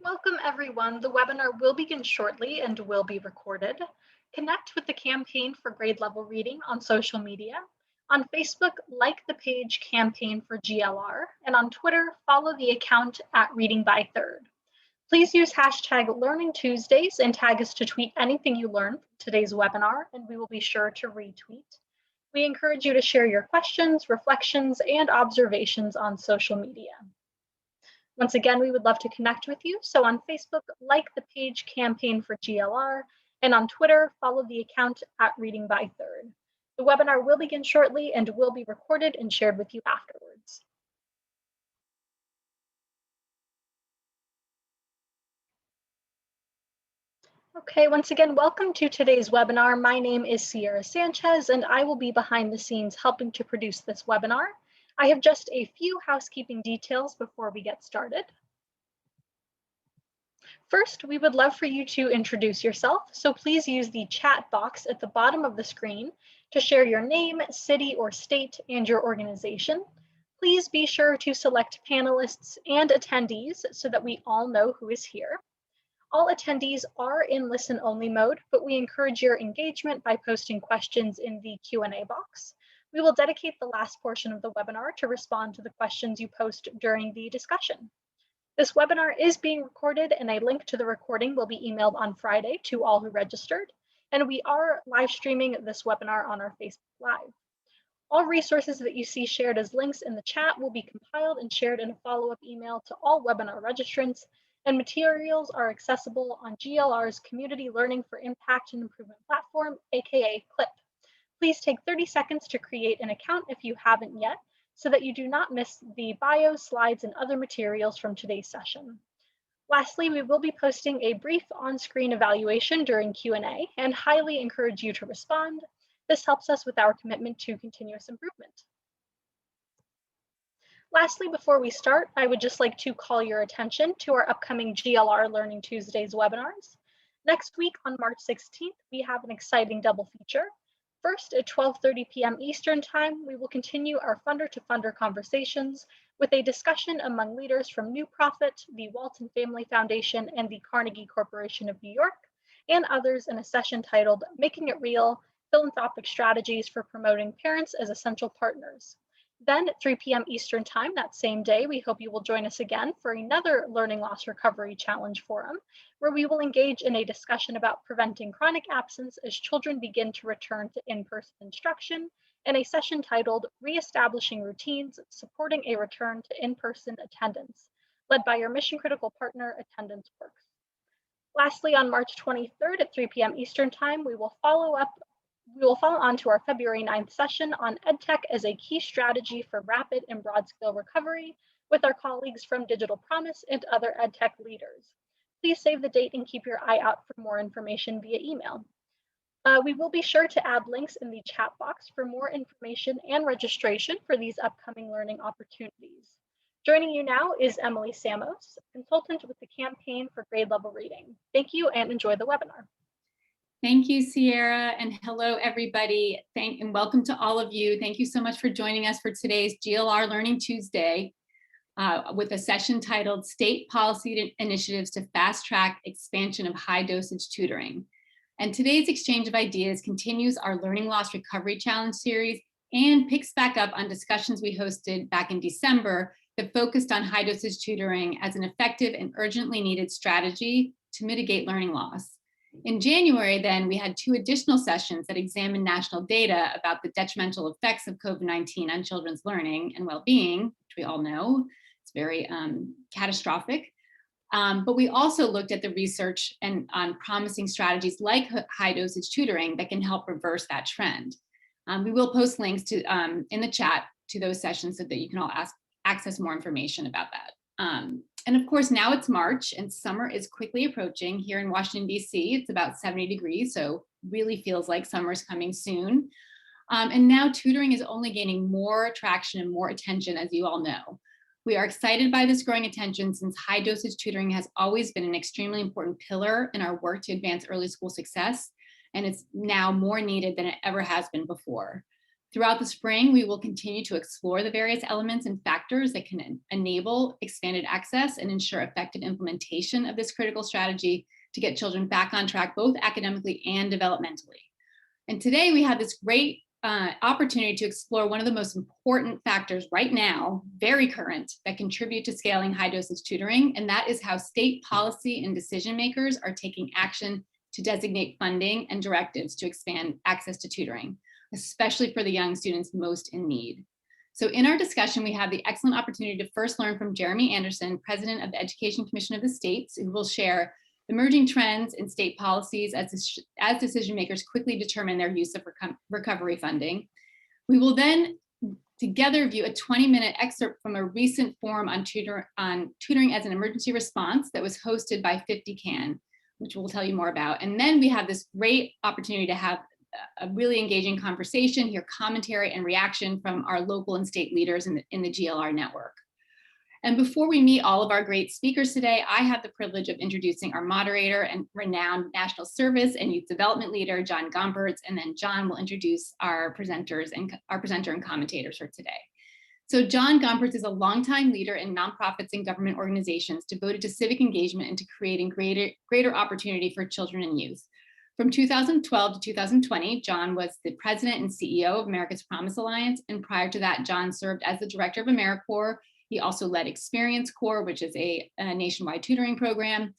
Welcome everyone. The webinar will begin shortly and will be recorded. Connect with the Campaign for Grade Level Reading on social media. On Facebook, like the page Campaign for GLR, and on Twitter, follow the account at Reading by Third. Please use hashtag Learning Tuesdays and tag us to tweet anything you learned from today's webinar, and we will be sure to retweet. We encourage you to share your questions, reflections, and observations on social media. Once again, we would love to connect with you. So on Facebook, like the page Campaign for GLR, and on Twitter, follow the account at Reading by Third. The webinar will begin shortly and will be recorded and shared with you afterwards. Okay, once again, welcome to today's webinar. My name is Sierra Sanchez, and I will be behind the scenes helping to produce this webinar. I have just a few housekeeping details before we get started. First, we would love for you to introduce yourself, so please use the chat box at the bottom of the screen to share your name, city or state, and your organization. Please be sure to select panelists and attendees so that we all know who is here. All attendees are in listen-only mode, but we encourage your engagement by posting questions in the Q&A box. We will dedicate the last portion of the webinar to respond to the questions you post during the discussion. This webinar is being recorded, and a link to the recording will be emailed on Friday to all who registered. And we are live streaming this webinar on our Facebook Live. All resources that you see shared as links in the chat will be compiled and shared in a follow-up email to all webinar registrants, and materials are accessible on GLR's Community Learning for Impact and Improvement platform, aka CLIP. Please take 30 seconds to create an account if you haven't yet, so that you do not miss the bio, slides, and other materials from today's session. Lastly, we will be posting a brief on-screen evaluation during Q&A and highly encourage you to respond. This helps us with our commitment to continuous improvement. Lastly, before we start, I would just like to call your attention to our upcoming GLR Learning Tuesdays webinars. Next week on March 16th, we have an exciting double feature. First, at 12:30 p.m. Eastern Time, we will continue our funder-to-funder conversations with a discussion among leaders from New Profit, the Walton Family Foundation, and the Carnegie Corporation of New York, and others in a session titled Making It Real, Philanthropic Strategies for Promoting Parents as Essential Partners. Then at 3 p.m. Eastern Time that same day, we hope you will join us again for another Learning Loss Recovery Challenge Forum, where we will engage in a discussion about preventing chronic absence as children begin to return to in-person instruction, and a session titled Reestablishing Routines, Supporting a Return to In-Person Attendance, led by your mission-critical partner, Attendance Works. Lastly, on March 23rd at 3 p.m. Eastern Time, we will follow on to our February 9th session on EdTech as a key strategy for rapid and broad-scale recovery with our colleagues from Digital Promise and other EdTech leaders. Please save the date and keep your eye out for more information via email. We will be sure to add links in the chat box for more information and registration for these upcoming learning opportunities. Joining you now is Emily Samos, consultant with the Campaign for Grade Level Reading. Thank you and enjoy the webinar. Thank you, Sierra, and hello, everybody. And welcome to all of you. Thank you so much for joining us for today's GLR Learning Tuesday with a session titled State Policy Initiatives to Fast Track Expansion of High-Dosage Tutoring. And today's exchange of ideas continues our Learning Loss Recovery Challenge series and picks back up on discussions we hosted back in December that focused on high-dosage tutoring as an effective and urgently needed strategy to mitigate learning loss. In January, then, we had 2 additional sessions that examined national data about the detrimental effects of COVID-19 on children's learning and well-being, which we all know it's very catastrophic. But we also looked at the research and on promising strategies like high-dosage tutoring that can help reverse that trend. We will post links to in the chat to those sessions so that you can all access more information about that. And of course, now it's March and summer is quickly approaching here in Washington, D.C. It's about 70 degrees, so really feels like summer's coming soon. And now tutoring is only gaining more traction and more attention, as you all know. We are excited by this growing attention since high dosage tutoring has always been an extremely important pillar in our work to advance early school success, and it's now more needed than it ever has been before. Throughout the spring, we will continue to explore the various elements and factors that can enable expanded access and ensure effective implementation of this critical strategy to get children back on track, both academically and developmentally. And today we have this great opportunity to explore one of the most important factors right now, very current, that contribute to scaling high dosage tutoring, and that is how state policy and decision makers are taking action to designate funding and directives to expand access to tutoring, especially for the young students most in need. So in our discussion, we have the excellent opportunity to first learn from Jeremy Anderson, President of the Education Commission of the States, who will share emerging trends in state policies as decision makers quickly determine their use of recovery funding. We will then together view a 20-minute excerpt from a recent forum on tutoring as an emergency response that was hosted by 50CAN, which we'll tell you more about. And then we have this great opportunity to have a really engaging conversation, hear commentary and reaction from our local and state leaders in the GLR network. And before we meet all of our great speakers today, I have the privilege of introducing our moderator and renowned national service and youth development leader, John Gomperts, and then John will introduce our presenters and our presenter and commentators for today. So John Gomperts is a longtime leader in nonprofits and government organizations devoted to civic engagement and to creating greater opportunity for children and youth. From 2012 to 2020, John was the president and CEO of America's Promise Alliance. And prior to that, John served as the director of AmeriCorps. He also led Experience Corps, which is a nationwide tutoring program.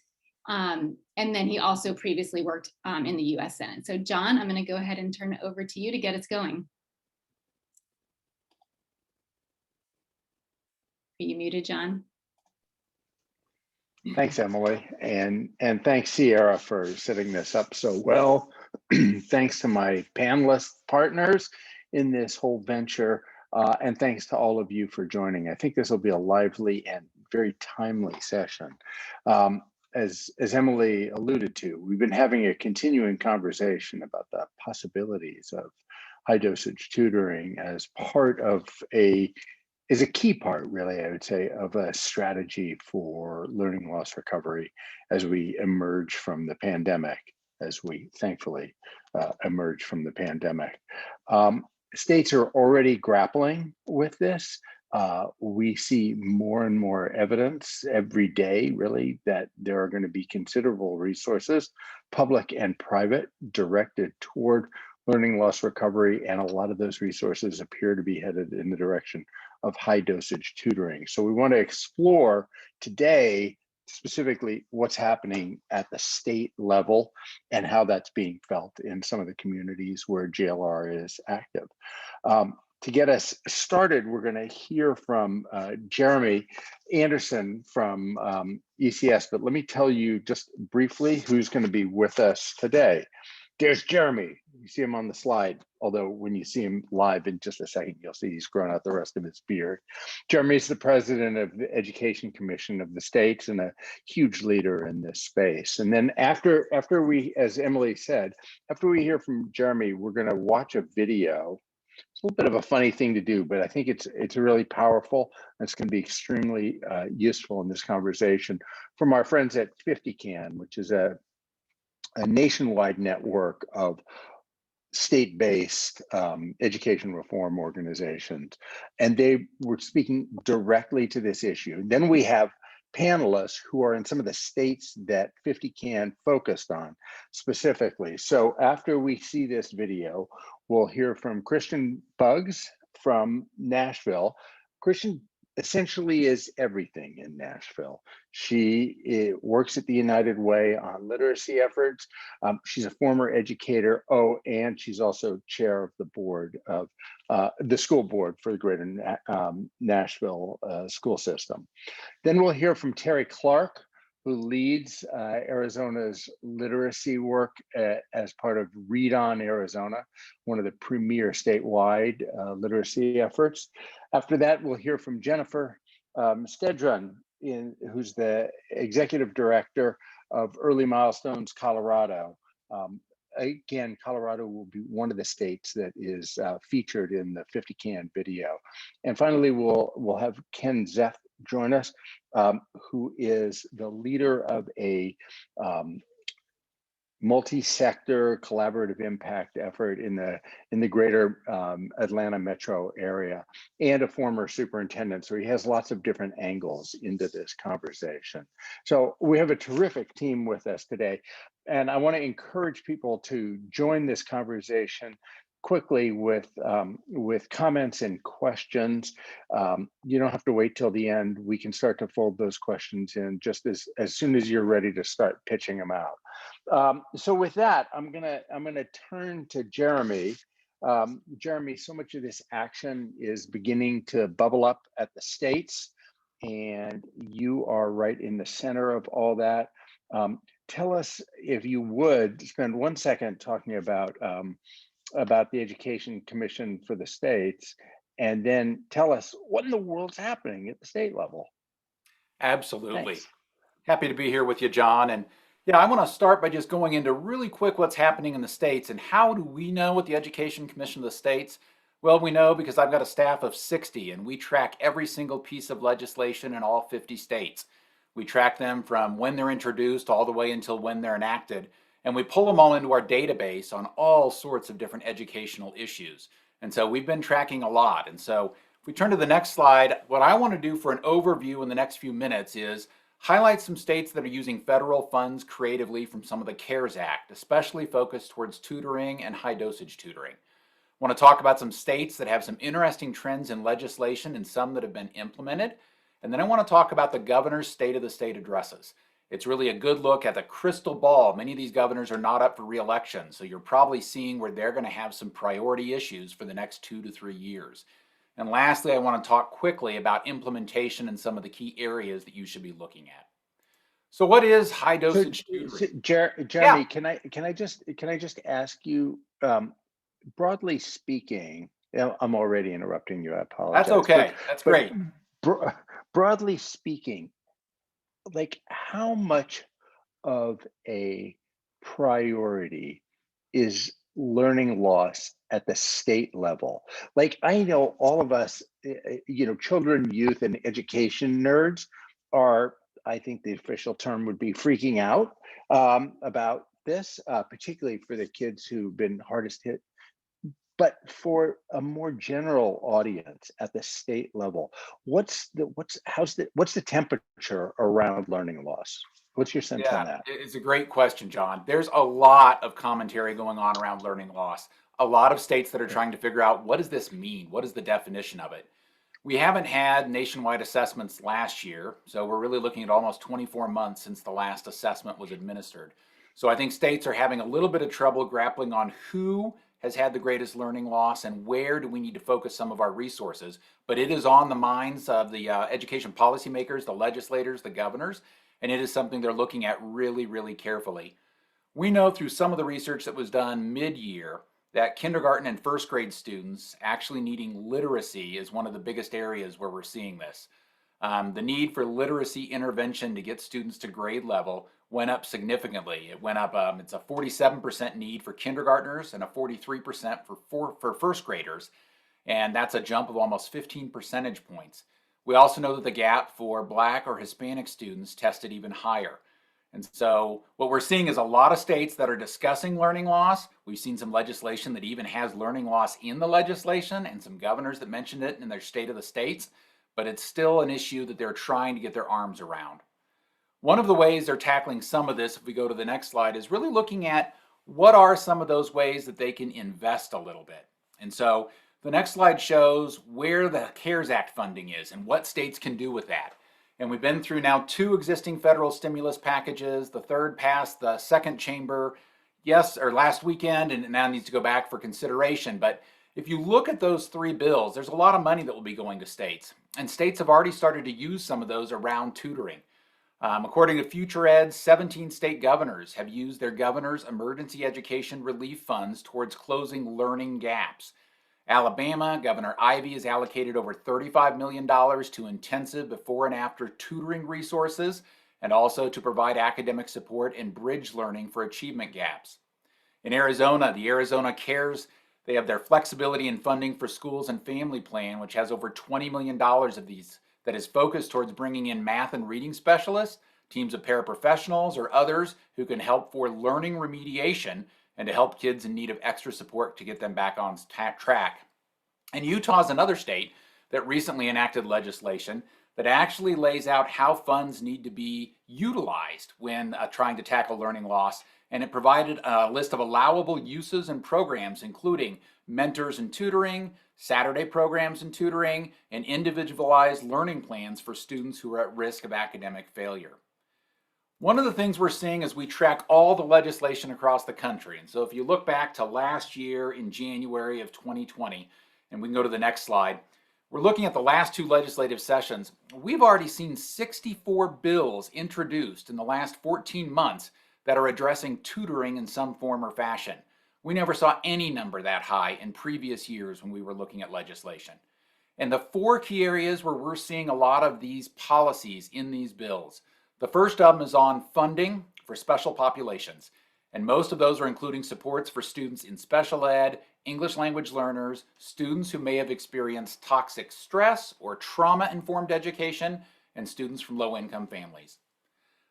And then he also previously worked in the US Senate. So John, I'm going to go ahead and turn it over to you to get us going. Are you muted, John? Thanks, Emily, and thanks, Sierra, for setting this up so well. Thanks to my panelist partners in this whole venture, and thanks to all of you for joining. I think this will be a lively and very timely session. As Emily alluded to, we've been having a continuing conversation about the possibilities of high dosage tutoring as part of is a key part, really, I would say, of a strategy for learning loss recovery as we emerge from the pandemic, as we thankfully emerge from the pandemic. States are already grappling with this. We see more and more evidence every day, really, that there are going to be considerable resources, public and private, directed toward learning loss recovery, and a lot of those resources appear to be headed in the direction of high dosage tutoring. So we want to explore today specifically what's happening at the state level and how that's being felt in some of the communities where GLR is active. To get us started, we're going to hear from Jeremy Anderson from ECS, but let me tell you just briefly who's going to be with us today. There's Jeremy. You see him on the slide, although when you see him live in just a second, you'll see he's grown out the rest of his beard. Jeremy is the president of the Education Commission of the States and a huge leader in this space. And then after we, as Emily said, after we hear from Jeremy, we're going to watch a video. It's a little bit of a funny thing to do, but I think it's really powerful. And it's going to be extremely useful in this conversation from our friends at 50CAN, which is a nationwide network of state-based education reform organizations. And they were speaking directly to this issue. Then we have panelists who are in some of the states that 50CAN focused on specifically. So after we see this video, we'll hear from Christianne Buggs from Nashville. Christianne essentially is everything in Nashville. She works at the United Way on literacy efforts. She's a former educator. Oh, and she's also chair of the board of the school board for the Greater Nashville school system. Then we'll hear from Terri Clark, who leads Arizona's literacy work as part of Read On Arizona, one of the premier statewide literacy efforts. After that, we'll hear from Jennifer Stedron, who's the executive director of Early Milestones Colorado. Again, Colorado will be one of the states that is featured in the 50CAN video. And finally, we'll have Ken Zeff join us, who is the leader of a multi-sector collaborative impact effort in the greater Atlanta metro area, and a former superintendent. So he has lots of different angles into this conversation. So we have a terrific team with us today. And I want to encourage people to join this conversation quickly with comments and questions. You don't have to wait till the end. We can start to fold those questions in just as soon as you're ready to start pitching them out. So with that, I'm gonna turn to Jeremy. Jeremy, so much of this action is beginning to bubble up at the states, and you are right in the center of all that. Tell us, if you would, spend 1 second talking about the Education Commission for the states, and then tell us what in the world's happening at the state level. Absolutely. Thanks. Happy to be here with you, John. And yeah, I want to start by just going into really quick what's happening in the states. And how do we know what the Education Commission of the states? Well, we know because I've got a staff of 60, and we track every single piece of legislation in all 50 states. We track them from when they're introduced all the way until when they're enacted. And we pull them all into our database on all sorts of different educational issues. And so we've been tracking a lot. And so if we turn to the next slide, what I want to do for an overview in the next few minutes is highlight some states that are using federal funds creatively from some of the CARES Act, especially focused towards tutoring and high-dosage tutoring. I want to talk about some states that have some interesting trends in legislation and some that have been implemented. And then I want to talk about the governor's State of the State addresses. It's really a good look at the crystal ball. Many of these governors are not up for re-election, so you're probably seeing where they're going to have some priority issues for the next 2 to 3 years. And lastly, I want to talk quickly about implementation and some of the key areas that you should be looking at. So what is high dosage tutoring? Jeremy, yeah. Can I just ask you, broadly speaking, I'm already interrupting you, I apologize. That's okay. That's great. Broadly speaking, like, how much of a priority is learning loss at the state level? Like, I know all of us, children, youth, and education nerds are, I think the official term would be, freaking out about this, particularly for the kids who've been hardest hit. But for a more general audience at the state level, what's the temperature around learning loss? What's your sense on that? It's a great question, John. There's a lot of commentary going on around learning loss. A lot of states that are trying to figure out, what does this mean? What is the definition of it? We haven't had nationwide assessments last year, so we're really looking at almost 24 months since the last assessment was administered. So I think states are having a little bit of trouble grappling on who has had the greatest learning loss and where do we need to focus some of our resources. But it is on the minds of the education policymakers, the legislators, the governors, and it is something they're looking at really, really carefully. We know through some of the research that was done mid-year that kindergarten and first grade students actually needing literacy is one of the biggest areas where we're seeing this. The need for literacy intervention to get students to grade level went up significantly. It went up, it's a 47% need for kindergartners and a 43% for first graders. And that's a jump of almost 15 percentage points. We also know that the gap for Black or Hispanic students tested even higher. And so what we're seeing is a lot of states that are discussing learning loss. We've seen some legislation that even has learning loss in the legislation and some governors that mentioned it in their State of the States, but it's still an issue that they're trying to get their arms around. One of the ways they're tackling some of this, if we go to the next slide, is really looking at what are some of those ways that they can invest a little bit. And so the next slide shows where the CARES Act funding is and what states can do with that. And we've been through now 2 existing federal stimulus packages. The third passed the second chamber last weekend, and it now needs to go back for consideration. But if you look at those 3 bills, there's a lot of money that will be going to states. And states have already started to use some of those around tutoring. According to Future Ed, 17 state governors have used their governor's emergency education relief funds towards closing learning gaps. Alabama, Governor Ivey has allocated over $35 million to intensive before and after tutoring resources and also to provide academic support and bridge learning for achievement gaps. In Arizona, the Arizona Cares, they have their flexibility in funding for schools and family plan, which has over $20 million of these that is focused towards bringing in math and reading specialists teams of paraprofessionals or others who can help for learning remediation and to help kids in need of extra support to get them back on track. And Utah is another state that recently enacted legislation that actually lays out how funds need to be utilized when trying to tackle learning loss. And it provided a list of allowable uses and programs, including mentors and tutoring, Saturday programs and tutoring, and individualized learning plans for students who are at risk of academic failure. One of the things we're seeing as we track all the legislation across the country, and so if you look back to last year in January of 2020, and we can go to the next slide, we're looking at the last 2 legislative sessions. We've already seen 64 bills introduced in the last 14 months that are addressing tutoring in some form or fashion. We never saw any number that high in previous years when we were looking at legislation. And the 4 key areas where we're seeing a lot of these policies in these bills. The first of them is on funding for special populations. And most of those are including supports for students in special ed, English language learners, students who may have experienced toxic stress or trauma-informed education, and students from low-income families.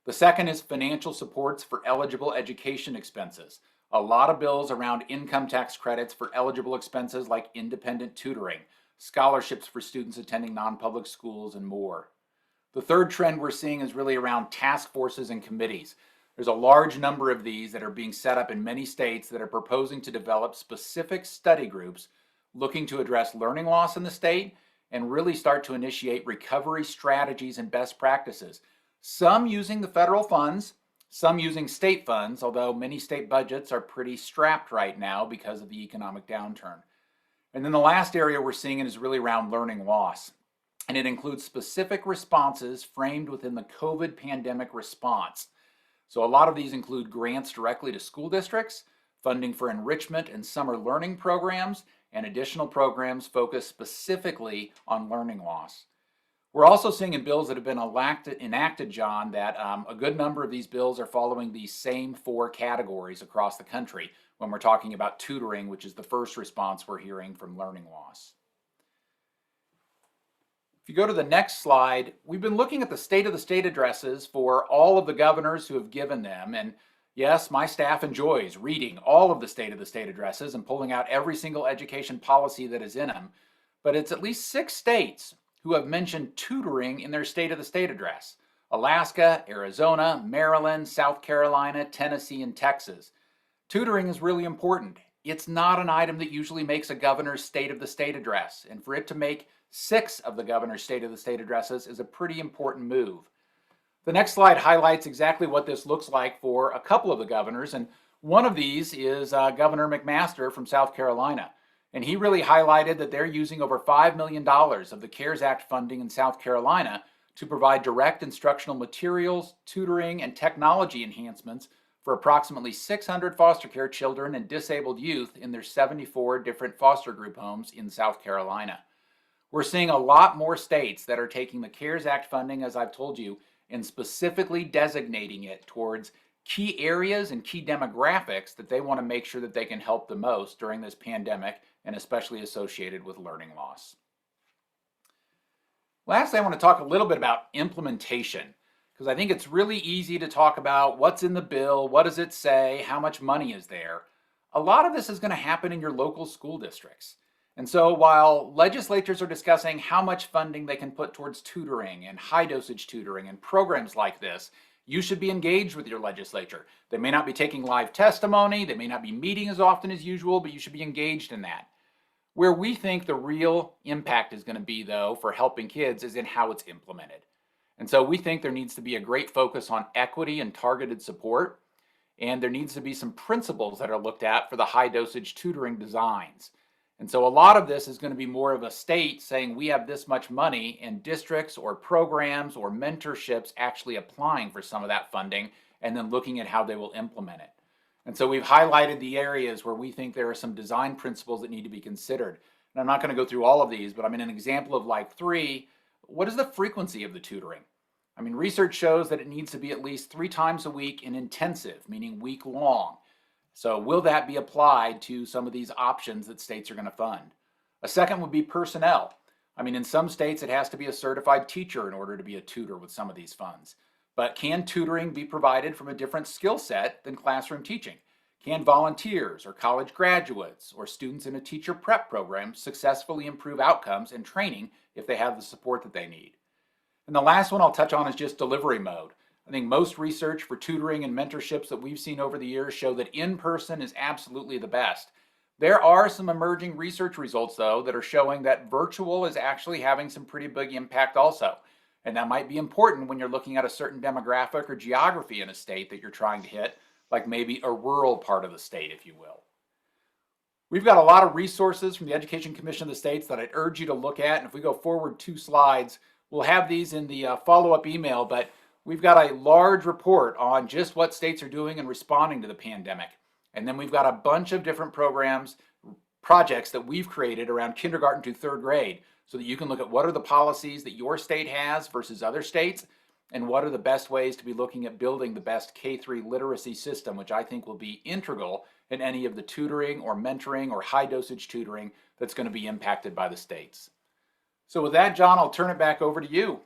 The second is financial supports for eligible education expenses. A lot of bills around income tax credits for eligible expenses like independent tutoring, scholarships for students attending non-public schools, and more. The third trend we're seeing is really around task forces and committees. There's a large number of these that are being set up in many states that are proposing to develop specific study groups looking to address learning loss in the state and really start to initiate recovery strategies and best practices. Some using the federal funds, some using state funds, although many state budgets are pretty strapped right now because of the economic downturn. And then the last area we're seeing is really around learning loss. And it includes specific responses framed within the COVID pandemic response. So a lot of these include grants directly to school districts, funding for enrichment and summer learning programs, and additional programs focused specifically on learning loss. We're also seeing in bills that have been enacted, John, that a good number of these bills are following these same 4 categories across the country when we're talking about tutoring, which is the first response we're hearing from learning loss. If you go to the next slide, we've been looking at the state of the state addresses for all of the governors who have given them. And yes, my staff enjoys reading all of the state addresses and pulling out every single education policy that is in them. But it's at least 6 states who have mentioned tutoring in their state of the state address: Alaska, Arizona, Maryland, South Carolina, Tennessee, and Texas. Tutoring is really important. It's not an item that usually makes a governor's state of the state address, and for it to make 6 of the governor's state of the state addresses is a pretty important move. The next slide highlights exactly what this looks like for a couple of the governors, and one of these is Governor McMaster from South Carolina. And he really highlighted that they're using over $5 million of the CARES Act funding in South Carolina to provide direct instructional materials, tutoring, and technology enhancements for approximately 600 foster care children and disabled youth in their 74 different foster group homes in South Carolina. We're seeing a lot more states that are taking the CARES Act funding, as I've told you, and specifically designating it towards key areas and key demographics that they want to make sure that they can help the most during this pandemic, and especially associated with learning loss. Lastly, I want to talk a little bit about implementation, because I think it's really easy to talk about what's in the bill, what does it say, how much money is there. A lot of this is going to happen in your local school districts. And so while legislatures are discussing how much funding they can put towards tutoring and high-dosage tutoring and programs like this, you should be engaged with your legislature. They may not be taking live testimony, they may not be meeting as often as usual, but you should be engaged in that. Where we think the real impact is going to be, though, for helping kids is in how it's implemented. And so we think there needs to be a great focus on equity and targeted support, and there needs to be some principles that are looked at for the high-dosage tutoring designs. And so a lot of this is going to be more of a state saying we have this much money, and districts or programs or mentorships actually applying for some of that funding and then looking at how they will implement it. And so we've highlighted the areas where we think there are some design principles that need to be considered. And I'm not going to go through all of these, but I mean, an example of like 3, what is the frequency of the tutoring? I mean, research shows that it needs to be at least 3 times a week in intensive, meaning week long. So will that be applied to some of these options that states are going to fund? A second would be personnel. I mean, in some states, it has to be a certified teacher in order to be a tutor with some of these funds. But can tutoring be provided from a different skill set than classroom teaching? Can volunteers or college graduates or students in a teacher prep program successfully improve outcomes and training if they have the support that they need? And the last one I'll touch on is just delivery mode. I think most research for tutoring and mentorships that we've seen over the years show that in-person is absolutely the best. There are some emerging research results, though, that are showing that virtual is actually having some pretty big impact also. And that might be important when you're looking at a certain demographic or geography in a state that you're trying to hit, like maybe a rural part of the state, if you will. We've got a lot of resources from the Education Commission of the States that I'd urge you to look at. And if we go forward 2 slides, we'll have these in the follow-up email, but we've got a large report on just what states are doing in responding to the pandemic. And then we've got a bunch of different programs, projects that we've created around kindergarten to 3rd grade so that you can look at what are the policies that your state has versus other states and what are the best ways to be looking at building the best K-3 literacy system, which I think will be integral in any of the tutoring or mentoring or high-dosage tutoring that's going to be impacted by the states. So with that, John, I'll turn it back over to you.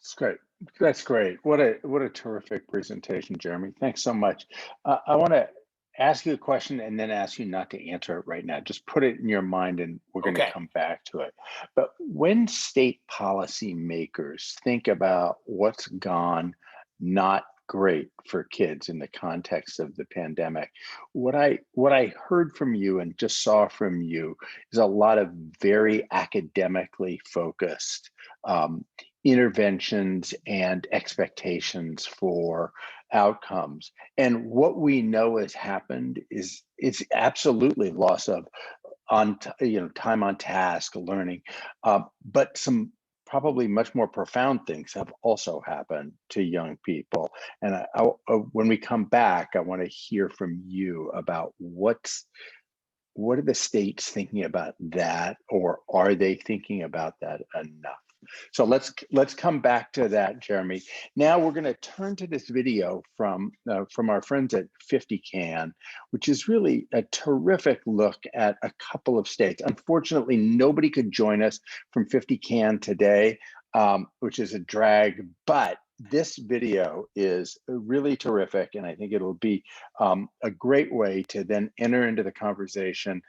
That's great. That's great. What a terrific presentation, Jeremy. Thanks so much. I want to ask you a question and then ask you not to answer it right now. Just put it in your mind and we're going to come back to it. But when state policy makers think about what's gone not great for kids in the context of the pandemic, what I heard from you and just saw from you is a lot of very academically focused interventions and expectations for outcomes. And what we know has happened is it's absolutely loss of time on task learning, but some probably much more profound things have also happened to young people. And when we come back, I want to hear from you about what are the states thinking about that, or are they thinking about that enough? So let's come back to that, Jeremy. Now we're going to turn to this video from our friends at 50CAN, which is really a terrific look at a couple of states. Unfortunately, nobody could join us from 50CAN today, which is a drag, but this video is really terrific, and I think it'll be a great way to then enter into the conversation,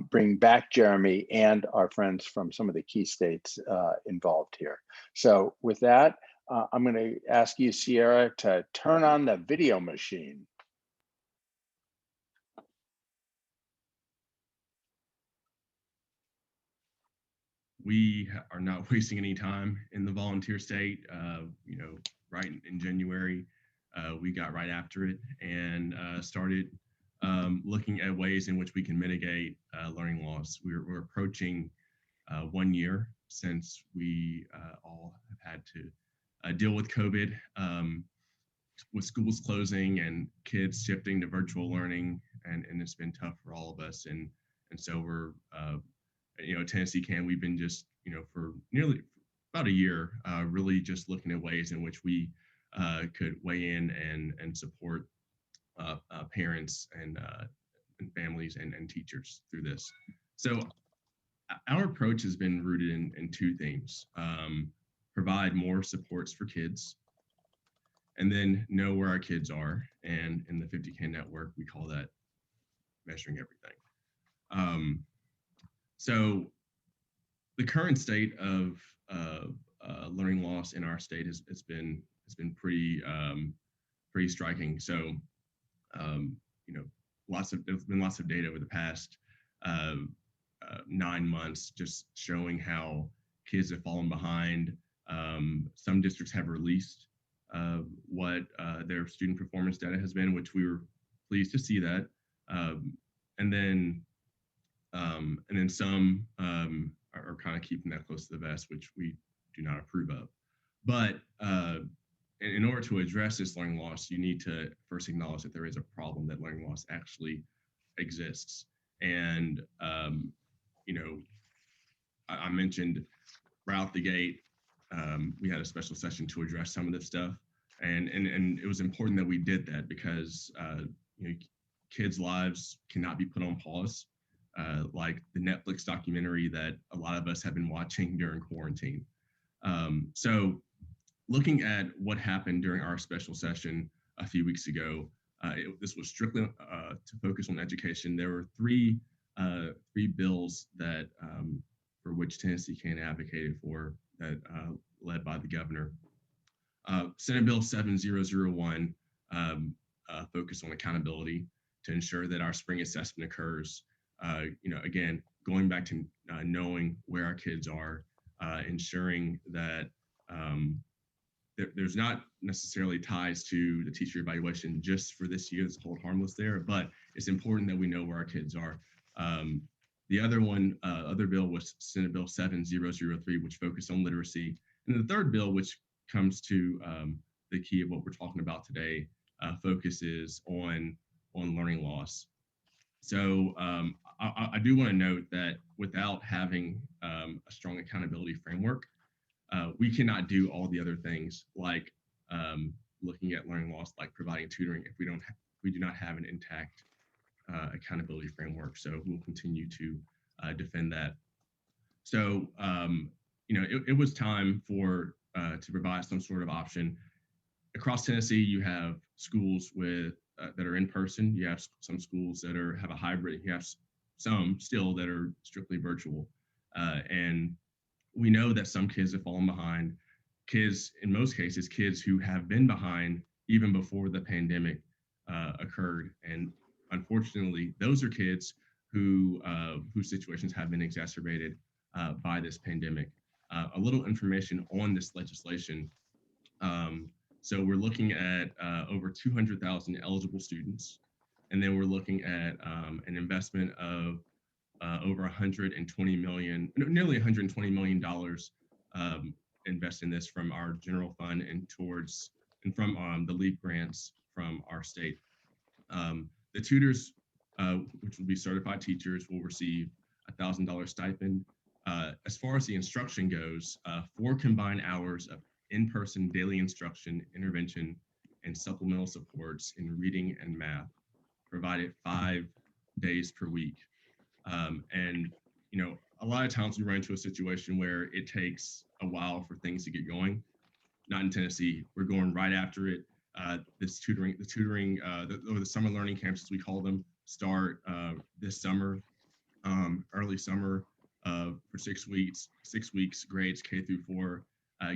bring back Jeremy and our friends from some of the key states involved here. So with that, I'm going to ask you, Sierra, to turn on the video machine. We are not wasting any time in the volunteer state. Right in January, we got right after it and started looking at ways in which we can mitigate learning loss. We're approaching 1 year since we all have had to deal with COVID, with schools closing and kids shifting to virtual learning, and it's been tough for all of us. And so we're Tennessee CAN, we've been just, for nearly about a year, really just looking at ways in which we could weigh in and support parents and families and teachers through this. So our approach has been rooted in 2 themes: provide more supports for kids, and then know where our kids are. And in the 50CAN network, we call that measuring everything. So the current state of learning loss in our state has been pretty striking. So there's been lots of data over the past 9 months just showing how kids have fallen behind. Some districts have released what their student performance data has been, which we were pleased to see that. And then some are kind of keeping that close to the vest, which we do not approve of. But in order to address this learning loss, you need to first acknowledge that there is a problem, that learning loss actually exists. And I mentioned right out the gate, we had a special session to address some of this stuff, and it was important that we did that because kids' lives cannot be put on pause, like the Netflix documentary that a lot of us have been watching during quarantine. So looking at what happened during our special session a few weeks ago, this was strictly to focus on education. There were three bills that for which Tennessee can advocated for, that led by the governor. Senate Bill 7001 focused on accountability to ensure that our spring assessment occurs. Again, going back to knowing where our kids are, ensuring that there's not necessarily ties to the teacher evaluation just for this year. It's hold harmless there, but it's important that we know where our kids are. The other bill was Senate Bill 7003, which focused on literacy. And the third bill, which comes to the key of what we're talking about today, focuses on learning loss. So I do want to note that without having a strong accountability framework, we cannot do all the other things like looking at learning loss, like providing tutoring, if we do not have an intact accountability framework. So we'll continue to defend that. So it was time for to provide some sort of option. Across Tennessee, you have schools with that are in person. You have some schools that have a hybrid. You have some still that are strictly virtual, and we know that some kids have fallen behind. Kids, in most cases, kids who have been behind even before the pandemic occurred, and unfortunately, those are kids whose situations have been exacerbated by this pandemic. A little information on this legislation. So we're looking at over 200,000 eligible students, and then we're looking at an investment of over 120 million, nearly 120 million dollars invest in this from our general fund and from the LEAP grants from our state. The tutors, which will be certified teachers, will receive $1,000 stipend. As far as the instruction goes, 4 combined hours of in-person daily instruction, intervention, and supplemental supports in reading and math, provided 5 days per week. And a lot of times we run into a situation where it takes a while for things to get going. Not in Tennessee. We're going right after it. The summer learning camps, as we call them, start this summer, early summer, for 6 weeks. 6 weeks, grades K through 4,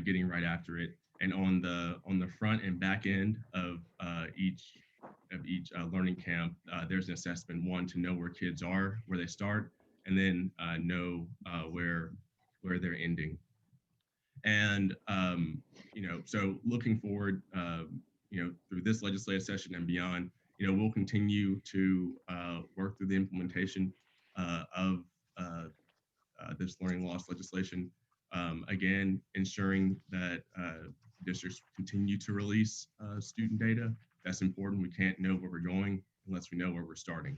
getting right after it. And on the front and back end of each learning camp, there's an assessment, one, to know where kids are, where they start, and then know where they're ending. And so looking forward, through this legislative session and beyond, we'll continue to work through the implementation of this learning loss legislation. Again, ensuring that districts continue to release student data. That's important. We can't know where we're going unless we know where we're starting.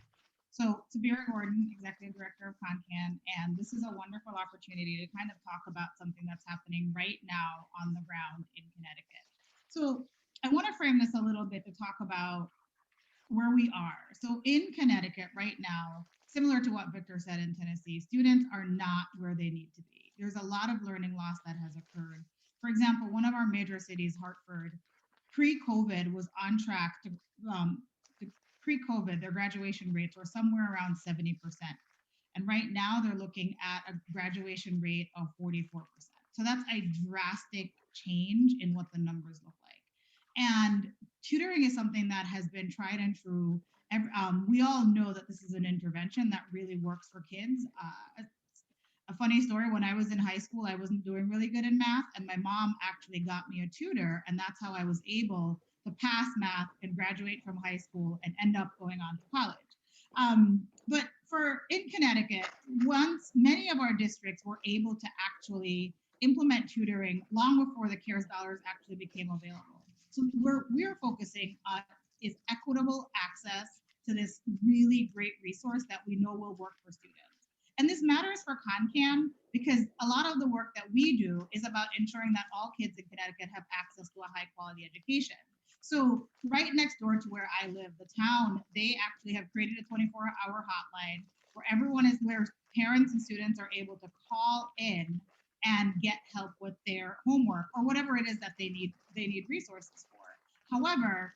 So, Tabira Gordon, Executive Director of CONCAN, and this is a wonderful opportunity to kind of talk about something that's happening right now on the ground in Connecticut. So, I want to frame this a little bit to talk about where we are. So, in Connecticut right now, similar to what Victor said in Tennessee, students are not where they need to be. There's a lot of learning loss that has occurred. For example, one of our major cities, Hartford, pre-COVID was on track to pre-COVID, their graduation rates were somewhere around 70%. And right now they're looking at a graduation rate of 44%. So that's a drastic change in what the numbers look like. And tutoring is something that has been tried and true. We all know that this is an intervention that really works for kids. A funny story, when I was in high school, I wasn't doing really good in math, and my mom actually got me a tutor, and that's how I was able to pass math and graduate from high school and end up going on to college. But in Connecticut, once many of our districts were able to actually implement tutoring long before the CARES dollars actually became available. So we're focusing on is equitable access to this really great resource that we know will work for students. And this matters for CONCAN because a lot of the work that we do is about ensuring that all kids in Connecticut have access to a high quality education. So right next door to where I live, the town, they actually have created a 24-hour hotline where parents and students are able to call in and get help with their homework or whatever it is that they need resources for. However,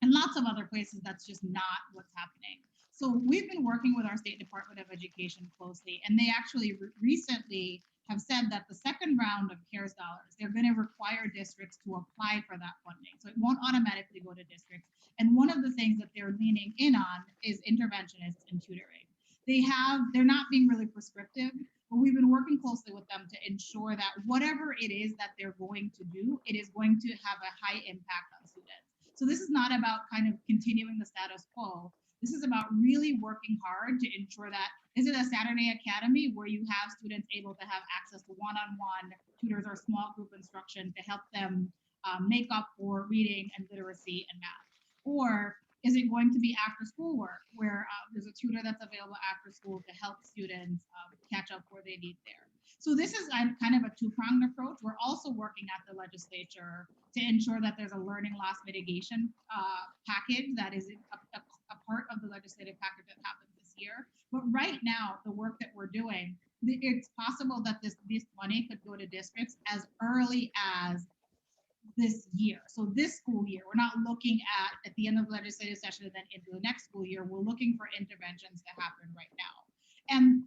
in lots of other places, that's just not what's happening. So we've been working with our State Department of Education closely, and they actually recently have said that the second round of CARES dollars, they're going to require districts to apply for that funding. So it won't automatically go to districts. And one of the things that they're leaning in on is interventionists and tutoring. They're not being really prescriptive, but we've been working closely with them to ensure that whatever it is that they're going to do, it is going to have a high impact on students. So this is not about kind of continuing the status quo. This is about really working hard to ensure that, is it a Saturday academy where you have students able to have access to one-on-one tutors or small group instruction to help them make up for reading and literacy and math? Or is it going to be after school work where there's a tutor that's available after school to help students catch up where they need there? So this is kind of a two-pronged approach. We're also working at the legislature to ensure that there's a learning loss mitigation package that is a part of the legislative package that happens this year. But right now, the work that we're doing, it's possible that this money could go to districts as early as this year. So this school year, we're not looking at the end of the legislative session and then into the next school year. We're looking for interventions to happen right now. And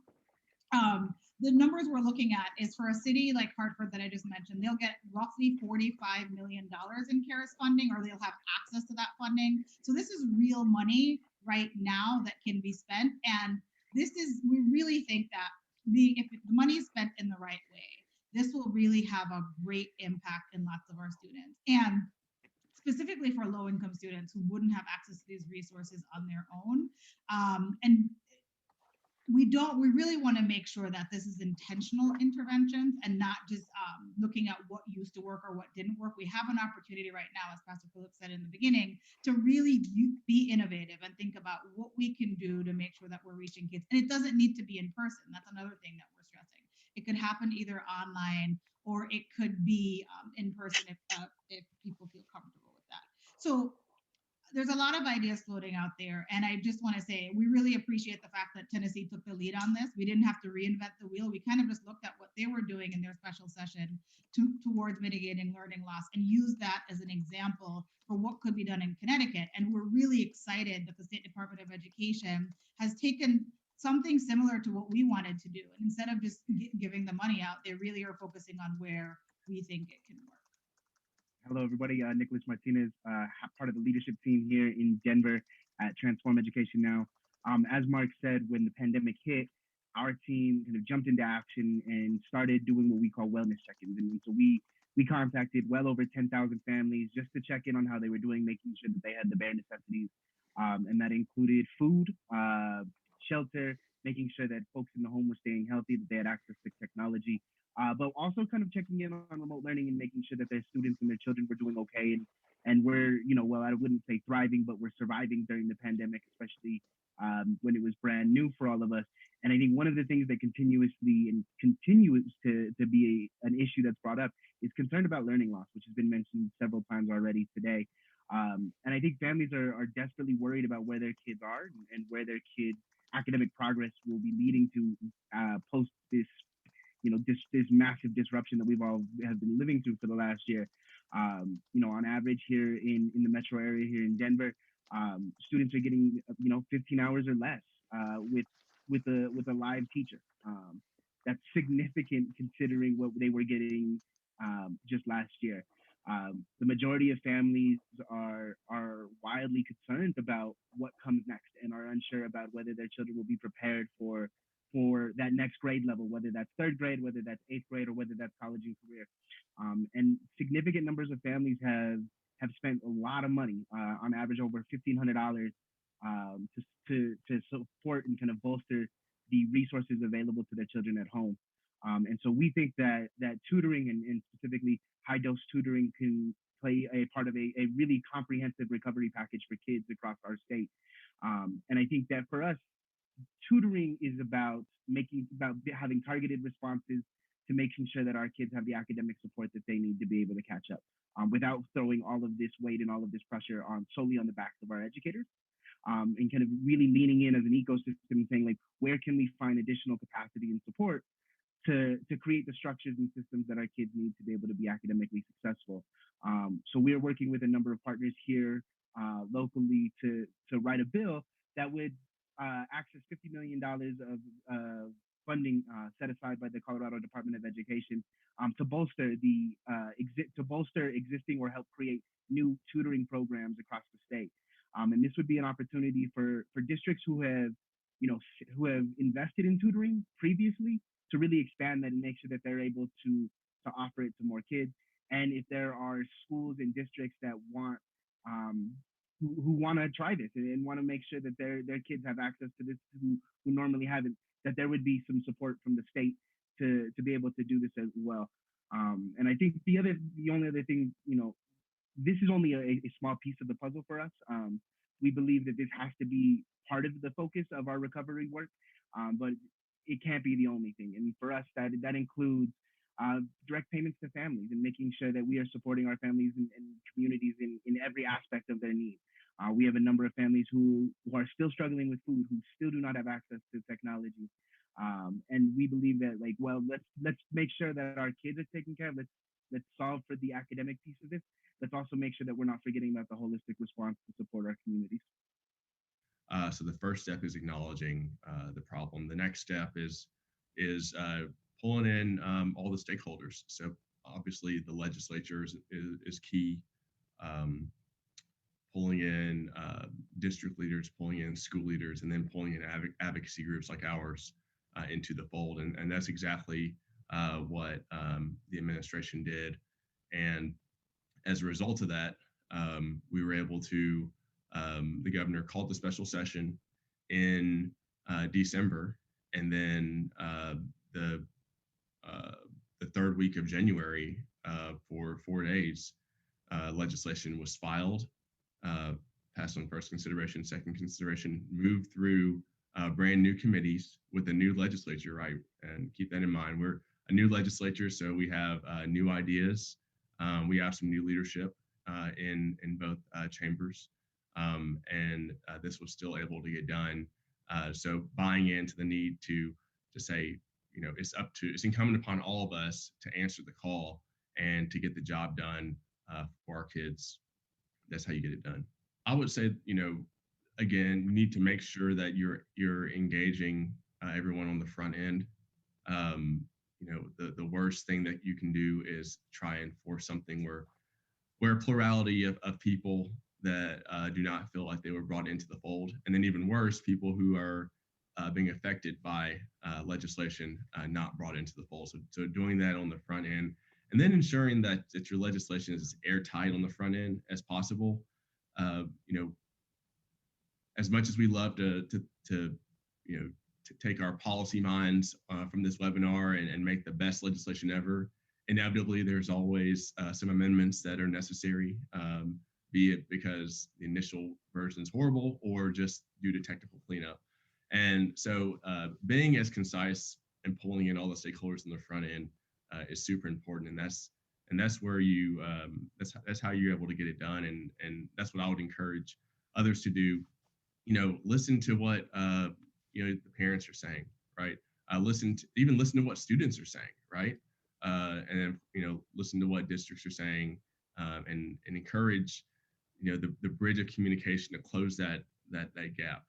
the numbers we're looking at is for a city like Hartford that I just mentioned, they'll get roughly $45 million in CARES funding, or they'll have access to that funding. So this is real money right now that can be spent. And we really think that if the money is spent in the right way, this will really have a great impact in lots of our students. And specifically for low-income students who wouldn't have access to these resources on their own. And we really want to make sure that this is intentional interventions and not just looking at what used to work or what didn't work. We have an opportunity right now, as Pastor Phillips said in the beginning, to really be innovative and think about what we can do to make sure that we're reaching kids. And it doesn't need to be in person. That's another thing that we're stressing. It could happen either online or it could be in person if people feel comfortable with that. So there's a lot of ideas floating out there. And I just want to say, we really appreciate the fact that Tennessee took the lead on this. We didn't have to reinvent the wheel. We kind of just looked at what they were doing in their special session towards mitigating learning loss and used that as an example for what could be done in Connecticut. And we're really excited that the State Department of Education has taken something similar to what we wanted to do. And instead of just giving the money out, they really are focusing on where we think it can work. Hello, everybody. Nicholas Martinez, part of the leadership team here in Denver at Transform Education Now. As Mark said, when the pandemic hit, our team kind of jumped into action and started doing what we call wellness check-ins. And so we contacted well over 10,000 families just to check in on how they were doing, making sure that they had the bare necessities. And that included food, shelter, making sure that folks in the home were staying healthy, that they had access to technology. But also kind of checking in on remote learning and making sure that their students and their children were doing okay. And we're, well, I wouldn't say thriving, but we're surviving during the pandemic, especially when it was brand new for all of us. And I think one of the things that continues to be an issue that's brought up is concern about learning loss, which has been mentioned several times already today. And I think families are desperately worried about where their kids are and where their kids' academic progress will be leading to post this this massive disruption that we've all have been living through for the last year. On average here in the metro area here in Denver, students are getting 15 hours or less with a live teacher. That's significant considering what they were getting just last year. The majority of families are wildly concerned about what comes next and are unsure about whether their children will be prepared for that next grade level, whether that's third grade, whether that's eighth grade, or whether that's college and career. And significant numbers of families have spent a lot of money, on average over $1,500, to support and kind of bolster the resources available to their children at home. And so we think that tutoring and specifically high-dose tutoring can play a part of a really comprehensive recovery package for kids across our state. And I think that for us, tutoring is about having targeted responses to making sure that our kids have the academic support that they need to be able to catch up, without throwing all of this weight and all of this pressure solely on the backs of our educators, and kind of really leaning in as an ecosystem and saying, like, where can we find additional capacity and support to create the structures and systems that our kids need to be able to be academically successful. So we are working with a number of partners here locally to write a bill that would access $50 million of funding set aside by the Colorado Department of Education to bolster existing or help create new tutoring programs across the state. And this would be an opportunity for districts who have invested in tutoring previously to really expand that and make sure that they're able to offer it to more kids. And if there are schools and districts that want who want to try this and want to make sure that their kids have access to this who normally haven't, that there would be some support from the state to be able to do this as well. And I think the only other thing, this is only a small piece of the puzzle for us. We believe that this has to be part of the focus of our recovery work, but it can't be the only thing. And for us, that includes direct payments to families and making sure that we are supporting our families and communities in every aspect of their needs. We have a number of families who are still struggling with food, who still do not have access to technology. And we believe that, let's make sure that our kids are taken care of. Let's solve for the academic piece of this. Let's also make sure that we're not forgetting about the holistic response to support our communities. So the first step is acknowledging the problem. The next step is pulling in all the stakeholders. So obviously the legislature is key. Pulling in district leaders, pulling in school leaders, and then pulling in advocacy groups like ours into the fold. And that's exactly what the administration did. And as a result of that, we were able to, the governor called the special session in December, and then the third week of January, for 4 days, legislation was filed, passed on first consideration, second consideration, moved through brand new committees with a new legislature, right? And keep that in mind. We're a new legislature, so we have new ideas. We have some new leadership in both chambers, and this was still able to get done. So buying into the need to say, it's incumbent upon all of us to answer the call and to get the job done for our kids. That's how you get it done. I would say, again, you need to make sure that you're engaging everyone on the front end. The worst thing that you can do is try and force something where a plurality of people that do not feel like they were brought into the fold, and then even worse, people who are being affected by legislation not brought into the fold. So doing that on the front end, and then ensuring that your legislation is as airtight on the front end as possible. As much as we love to take our policy minds from this webinar and make the best legislation ever, inevitably there's always some amendments that are necessary, be it because the initial version is horrible or just due to technical cleanup. And so being as concise and pulling in all the stakeholders on the front end is super important, and that's where you that's how you're able to get it done, and that's what I would encourage others to do. Listen to what the parents are saying, right? Listen to what students are saying, right? And then listen to what districts are saying, and encourage the bridge of communication to close that gap.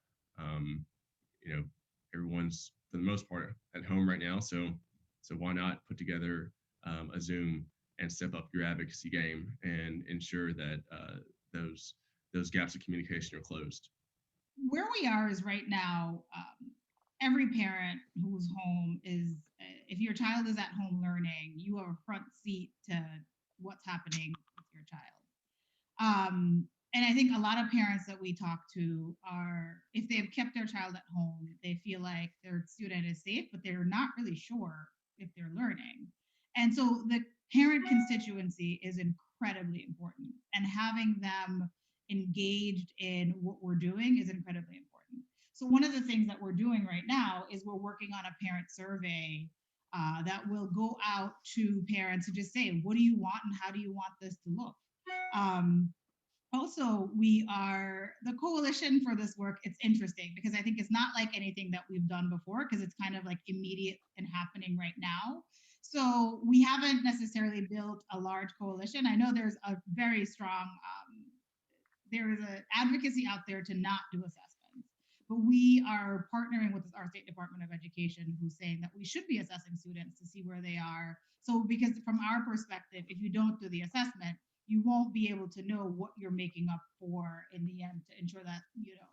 Everyone's for the most part at home right now, so why not put together a Zoom and step up your advocacy game and ensure that those gaps of communication are closed. Where we are is right now, every parent who's home is, if your child is at home learning, you have a front seat to what's happening with your child. And I think a lot of parents that we talk to are, if they have kept their child at home, they feel like their student is safe, but they're not really sure if they're learning. And so the parent constituency is incredibly important, and having them engaged in what we're doing is incredibly important. So one of the things that we're doing right now is we're working on a parent survey that will go out to parents and just say, what do you want and how do you want this to look? Also, we are the coalition for this work. It's interesting because I think it's not like anything that we've done before because it's kind of like immediate and happening right now. So we haven't necessarily built a large coalition. I know there's a very strong, there is an advocacy out there to not do assessments, but we are partnering with our state Department of Education, who's saying that we should be assessing students to see where they are. So because from our perspective, if you don't do the assessment, you won't be able to know what you're making up for in the end to ensure that, you know,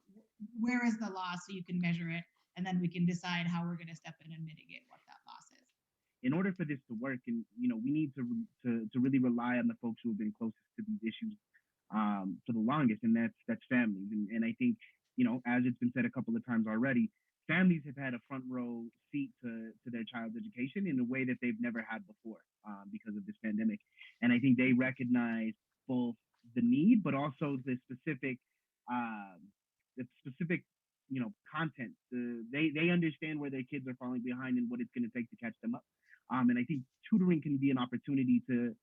where is the loss so you can measure it, and then we can decide how we're going to step in and mitigate what that loss is. In order for this to work, and we need to really rely on the folks who have been closest to these issues for the longest, and that's families. And I think, as it's been said a couple of times already, families have had a front row seat to their child's education in a way that they've never had before because of this pandemic. And I think they recognize both the need, but also the specific, content. They understand where their kids are falling behind and what it's going to take to catch them up. And I think tutoring can be an opportunity to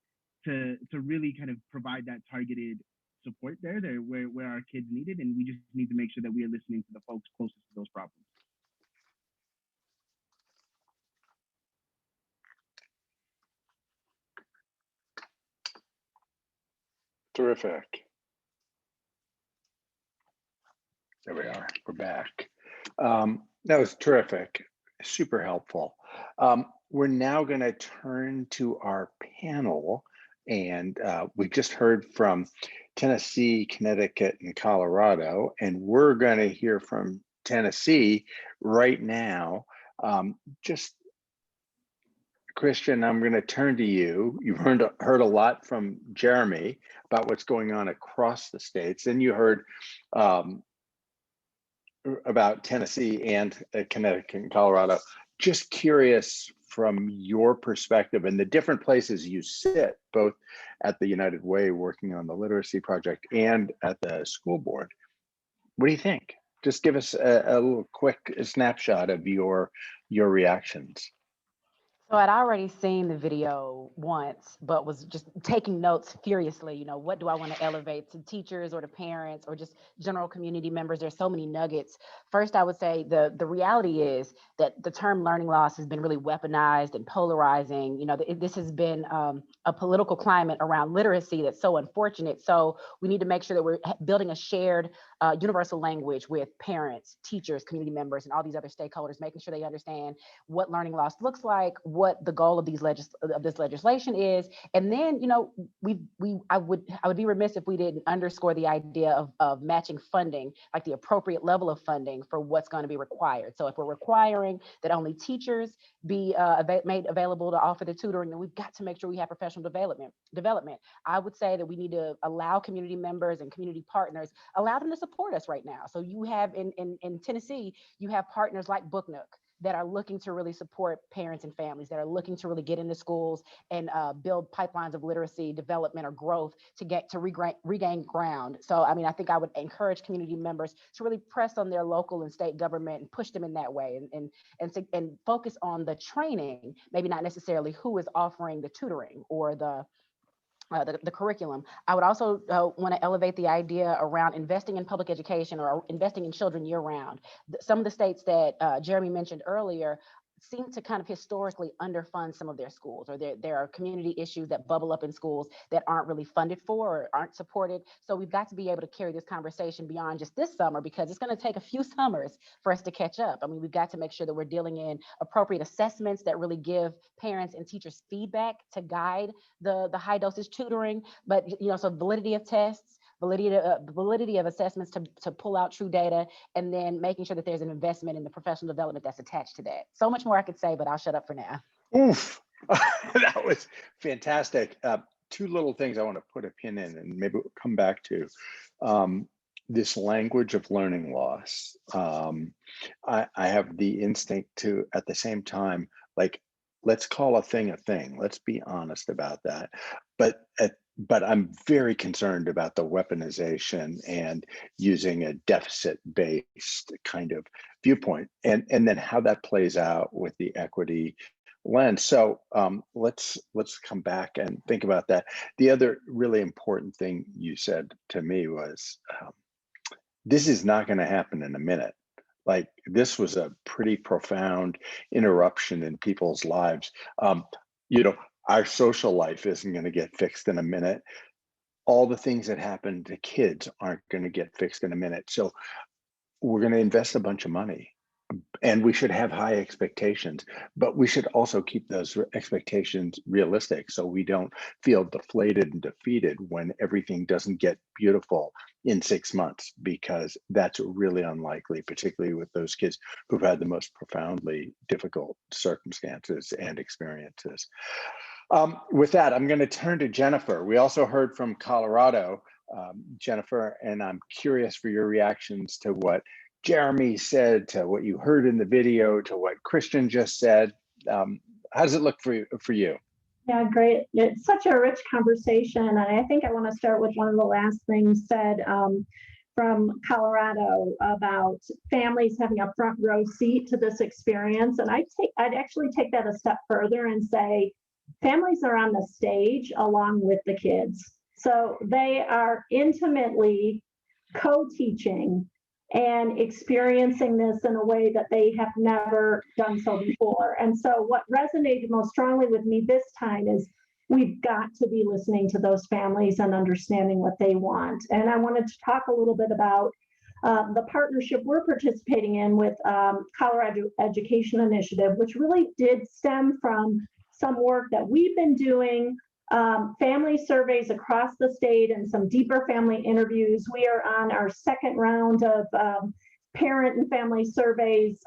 really kind of provide that targeted support there where our kids need it, and we just need to make sure that we are listening to the folks closest to those problems. Terrific. There we are. We're back. That was terrific. Super helpful. We're now going to turn to our panel, and we just heard from Tennessee, Connecticut, and Colorado, and we're going to hear from Tennessee right now. Just Christian, I'm going to turn to you. You've heard a lot from Jeremy about what's going on across the states, and you heard about Tennessee and Connecticut and Colorado. Just curious from your perspective and the different places you sit, both at the United Way working on the literacy project and at the school board. What do you think? Just give us a little quick snapshot of your reactions. So I'd already seen the video once, but was just taking notes furiously. What do I want to elevate to teachers or to parents or just general community members? There's so many nuggets. First, I would say the reality is that the term learning loss has been really weaponized and polarizing. This has been a political climate around literacy that's so unfortunate. So we need to make sure that we're building a shared universal language with parents, teachers, community members, and all these other stakeholders, making sure they understand what learning loss looks like, what the goal of this legislation is, and then I would be remiss if we didn't underscore the idea of matching funding, like the appropriate level of funding for what's going to be required. So if we're requiring that only teachers be made available to offer the tutoring, then we've got to make sure we have professional development. I would say that we need to allow community members and community partners, allow them to support us right now. So you have in Tennessee, you have partners like Book Nook that are looking to really support parents and families, that are looking to really get into schools and build pipelines of literacy development or growth to regain ground. So, I think I would encourage community members to really press on their local and state government and push them in that way, and focus on the training, maybe not necessarily who is offering the tutoring or the curriculum. I would also want to elevate the idea around investing in public education or investing in children year round. Some of the states that Jeremy mentioned earlier seem to kind of historically underfund some of their schools, or there are community issues that bubble up in schools that aren't really funded for or aren't supported. So we've got to be able to carry this conversation beyond just this summer, because it's going to take a few summers for us to catch up. We've got to make sure that we're dealing in appropriate assessments that really give parents and teachers feedback to guide the high dosage tutoring, but so validity of tests, validity of assessments to pull out true data, and then making sure that there's an investment in the professional development that's attached to that. So much more I could say, but I'll shut up for now. Oof, that was fantastic. Two little things I want to put a pin in, and maybe we'll come back to. This language of learning loss. I have the instinct to, at the same time, let's call a thing a thing. Let's be honest about that. But I'm very concerned about the weaponization and using a deficit-based kind of viewpoint, and then how that plays out with the equity lens. So let's come back and think about that. The other really important thing you said to me was, this is not going to happen in a minute. Like, this was a pretty profound interruption in people's lives. You know, our social life isn't going to get fixed in a minute. All the things that happen to kids aren't going to get fixed in a minute. So we're going to invest a bunch of money, and we should have high expectations, but we should also keep those expectations realistic so we don't feel deflated and defeated when everything doesn't get beautiful in 6 months, because that's really unlikely, particularly with those kids who've had the most profoundly difficult circumstances and experiences. With that, I'm going to turn to Jennifer. We also heard from Colorado, Jennifer, and I'm curious for your reactions to what Jeremy said, to what you heard in the video, to what Christian just said. How does it look for you? Yeah, great. It's such a rich conversation. And I think I want to start with one of the last things said from Colorado about families having a front row seat to this experience. And I'd actually take that a step further and say families are on the stage along with the kids. So they are intimately co-teaching and experiencing this in a way that they have never done so before. And so what resonated most strongly with me this time is we've got to be listening to those families and understanding what they want. And I wanted to talk a little bit about the partnership we're participating in with Colorado Education Initiative, which really did stem from some work that we've been doing, family surveys across the state and some deeper family interviews. We are on our second round of parent and family surveys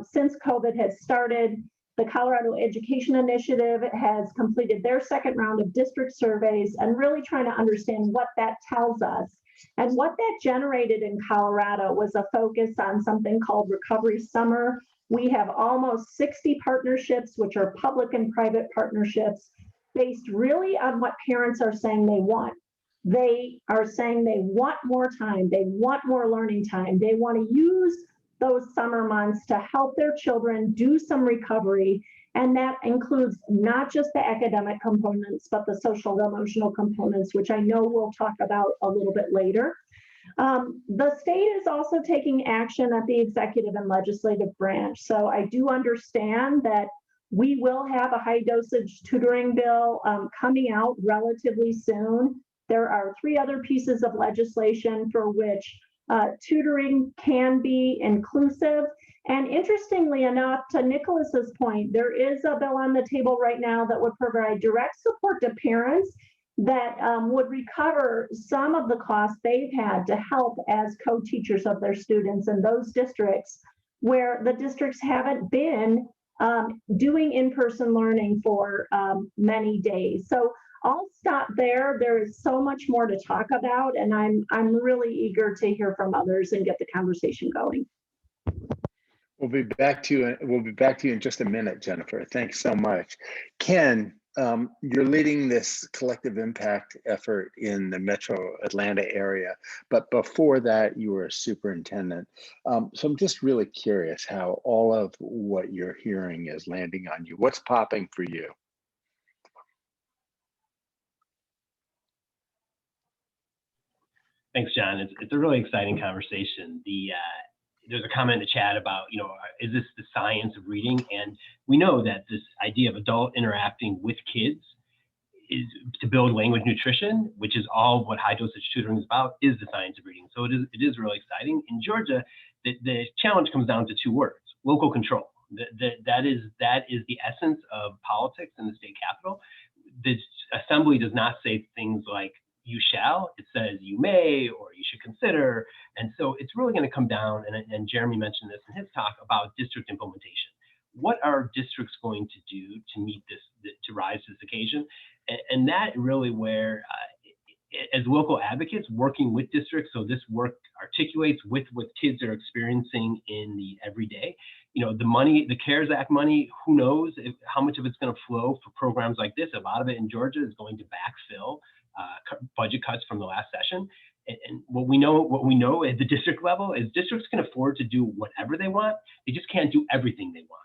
since COVID has started. The Colorado Education Initiative has completed their second round of district surveys and really trying to understand what that tells us. And what that generated in Colorado was a focus on something called Recovery Summer. We have almost 60 partnerships, which are public and private partnerships, based really on what parents are saying they want. They are saying they want more time, they want more learning time, they want to use those summer months to help their children do some recovery. And that includes not just the academic components, but the social and emotional components, which I know we'll talk about a little bit later. The state is also taking action at the executive and legislative branch. So I do understand that we will have a high dosage tutoring bill coming out relatively soon. There are 3 other pieces of legislation for which tutoring can be inclusive. And interestingly enough, to Nicholas's point, there is a bill on the table right now that would provide direct support to parents that would recover some of the costs they've had to help as co-teachers of their students in those districts where the districts haven't been doing in-person learning for many days. So I'll stop there. There is so much more to talk about, and I'm really eager to hear from others and get the conversation going. We'll be back to you. We'll be back to you in just a minute, Jennifer. Thanks so much. Ken, you're leading this collective impact effort in the Metro Atlanta area, but before that, you were a superintendent. So I'm just really curious how all of what you're hearing is landing on you. What's popping for you? Thanks, John. It's a really exciting conversation. There's a comment in the chat about, is this the science of reading? And we know that this idea of adult interacting with kids is to build language nutrition, which is all what high dosage tutoring is about, is the science of reading. So it is really exciting. In Georgia, the challenge comes down to 2 words: local control. That is the essence of politics in the state capitol. The assembly does not say things like you shall, it says you may, or you should consider. And so it's really going to come down, and Jeremy mentioned this in his talk, about district implementation. What are districts going to do to meet this, to rise to this occasion? And that really where, as local advocates working with districts, so this work articulates with what kids are experiencing in the everyday. The money, the CARES Act money, who knows how much of it's going to flow for programs like this. A lot of it in Georgia is going to backfill budget cuts from the last session. And what we know at the district level is districts can afford to do whatever they want. They just can't do everything they want.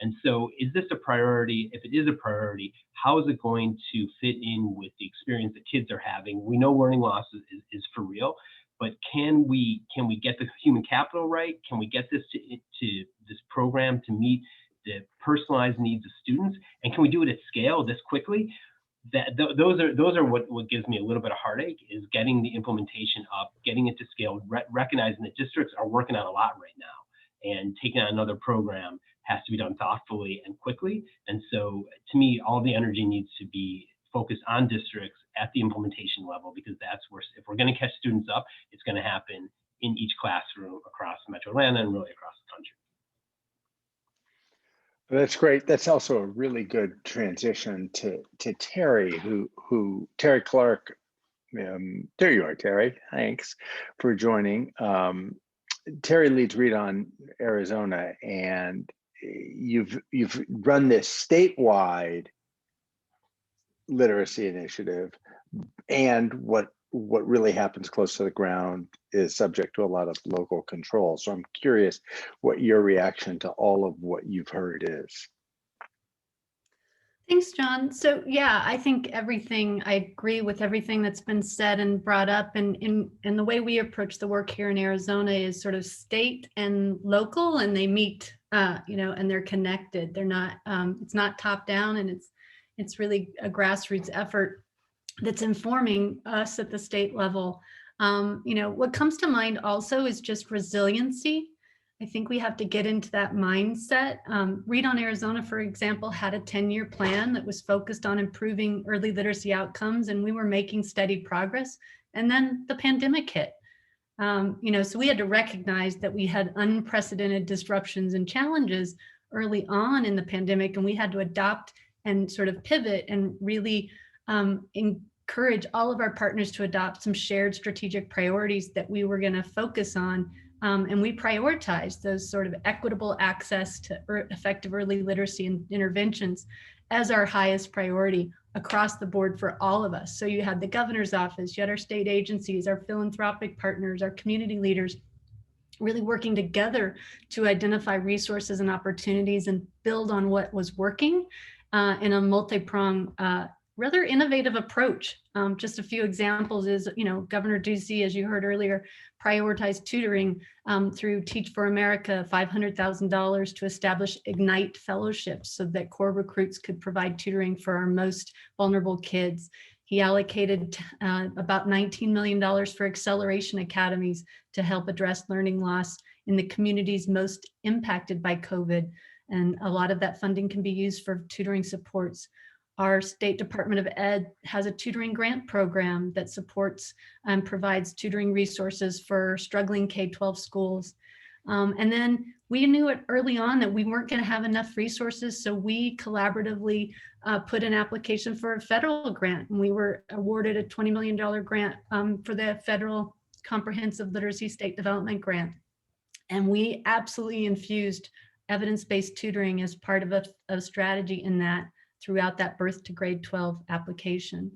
And so is this a priority? If it is a priority, how is it going to fit in with the experience that kids are having? We know learning loss is for real, but can we get the human capital right? Can we get this to this program to meet the personalized needs of students? And can we do it at scale this quickly? Those are what gives me a little bit of heartache, is getting the implementation up, getting it to scale, recognizing that districts are working on a lot right now, and taking on another program has to be done thoughtfully and quickly. And so to me, all the energy needs to be focused on districts at the implementation level, because that's where, if we're going to catch students up, it's going to happen in each classroom across Metro Atlanta and really across the country. That's great. That's also a really good transition to Terri, who Terri Clark. There you are, Terri. Thanks for joining. Terri leads Read On Arizona, and you've run this statewide literacy initiative, and what really happens close to the ground is subject to a lot of local control. So I'm curious what your reaction to all of what you've heard is. Thanks, John. So yeah, I think I agree with everything that's been said and brought up. And the way we approach the work here in Arizona is sort of state and local, and they meet, and they're connected. They're not, it's not top down, and it's really a grassroots effort that's informing us at the state level. What comes to mind also is just resiliency. I think we have to get into that mindset. Read On Arizona, for example, had a 10-year plan that was focused on improving early literacy outcomes, and we were making steady progress. And then the pandemic hit. So we had to recognize that we had unprecedented disruptions and challenges early on in the pandemic, and we had to adopt and sort of pivot and really encourage all of our partners to adopt some shared strategic priorities that we were going to focus on. And we prioritized those sort of equitable access to effective early literacy and interventions as our highest priority across the board for all of us. So you had the governor's office, you had our state agencies, our philanthropic partners, our community leaders, really working together to identify resources and opportunities and build on what was working in a multi-pronged, rather innovative approach. Just a few examples is, Governor Ducey, as you heard earlier, prioritized tutoring through Teach for America, $500,000 to establish Ignite fellowships so that core recruits could provide tutoring for our most vulnerable kids. He allocated about $19 million for acceleration academies to help address learning loss in the communities most impacted by COVID. And a lot of that funding can be used for tutoring supports. Our State Department of Ed has a tutoring grant program that supports and provides tutoring resources for struggling K-12 schools. And then we knew it early on that we weren't going to have enough resources, so we collaboratively put an application for a federal grant, and we were awarded a $20 million grant for the Federal Comprehensive Literacy State Development Grant. And we absolutely infused evidence-based tutoring as part of a strategy in that throughout that birth to grade 12 application.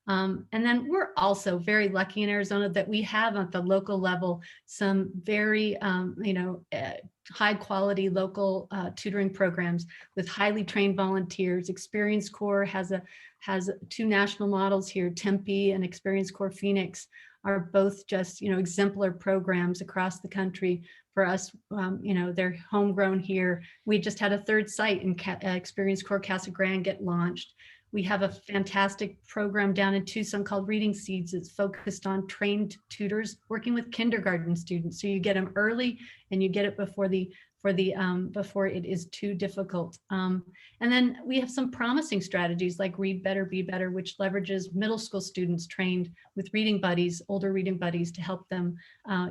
And then we're also very lucky in Arizona that we have at the local level some very high quality local tutoring programs with highly trained volunteers. Experience Corps has two national models here. Tempe and Experience Corps Phoenix are both just exemplar programs across the country. For us, they're homegrown here. We just had a third site in Experience Corps Casa Grande get launched. We have a fantastic program down in Tucson called Reading Seeds. It's focused on trained tutors working with kindergarten students. So you get them early and you get it before it is too difficult. And then we have some promising strategies like Read Better, Be Better, which leverages middle school students trained with reading buddies, older reading buddies to help them,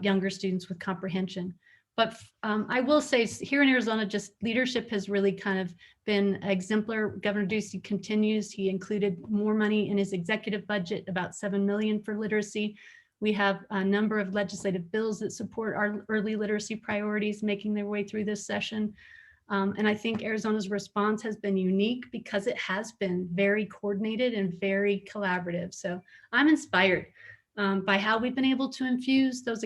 younger students with comprehension. But I will say here in Arizona, just leadership has really kind of been exemplar. Governor Ducey continues. He included more money in his executive budget, about $7 million for literacy. We have a number of legislative bills that support our early literacy priorities making their way through this session. And I think Arizona's response has been unique because it has been very coordinated and very collaborative. So I'm inspired by how we've been able to infuse those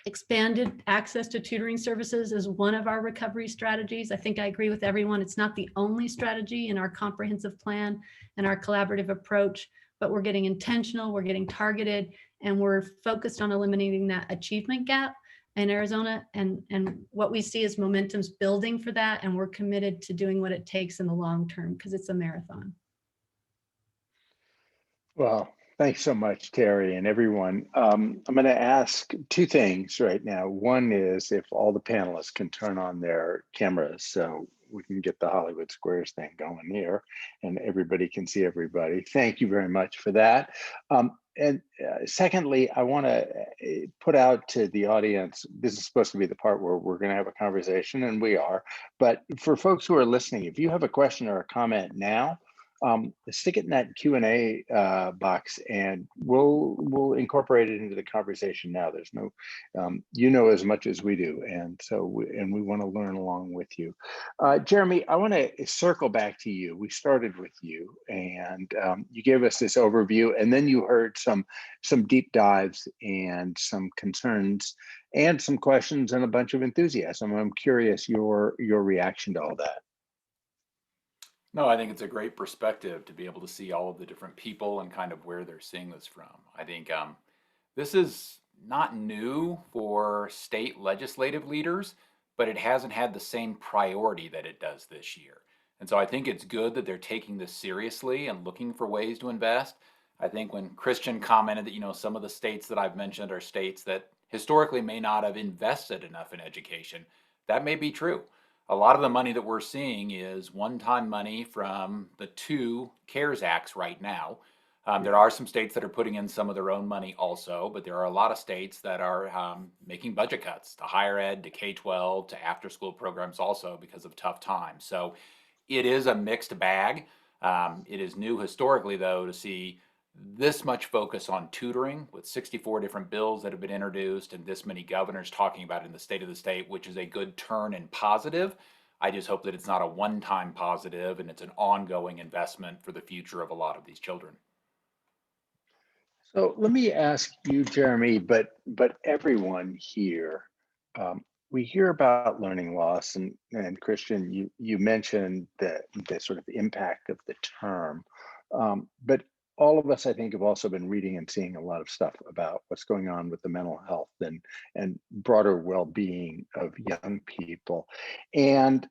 Expanded access to tutoring services is one of our recovery strategies. I think I agree with everyone. It's not the only strategy in our comprehensive plan and our collaborative approach, but we're getting intentional, we're getting targeted, and we're focused on eliminating that achievement gap in Arizona. And what we see is momentum's building for that. And we're committed to doing what it takes in the long term because it's a marathon. Well, thanks so much, Terri and everyone. I'm going to ask two things right now. One is if all the panelists can turn on their cameras so we can get the Hollywood Squares thing going here and everybody can see everybody. Thank you very much for that. Secondly, I want to put out to the audience, this is supposed to be the part where we're going to have a conversation, and we are, but for folks who are listening, if you have a question or a comment now, stick it in that Q&A box and we'll incorporate it into the conversation now. There's no, you know as much as we do. And so, we want to learn along with you. Jeremy, I want to circle back to you. We started with you and you gave us this overview and then you heard some deep dives and some concerns and some questions and a bunch of enthusiasm. I'm curious your reaction to all that. No, I think it's a great perspective to be able to see all of the different people and kind of where they're seeing this from. I think this is not new for state legislative leaders, but it hasn't had the same priority that it does this year. And so I think it's good that they're taking this seriously and looking for ways to invest. I think when Christian commented that, you know, some of the states that I've mentioned are states that historically may not have invested enough in education, that may be true. A lot of the money that we're seeing is one-time money from the two CARES Acts right now. There are some states that are putting in some of their own money also, but there are a lot of states that are making budget cuts to higher ed, to K-12, to after-school programs also because of tough times. So it is a mixed bag. It is new historically, though, to see this much focus on tutoring with 64 different bills that have been introduced and this many governors talking about it in the state of the state, which is a good turn and positive. I just hope that it's not a one-time positive and it's an ongoing investment for the future of a lot of these children. So let me ask you, Jeremy, but everyone here, we hear about learning loss and Christian, you mentioned the sort of impact of the term, but all of us, I think, have also been reading and seeing a lot of stuff about what's going on with the mental health and broader well-being of young people. And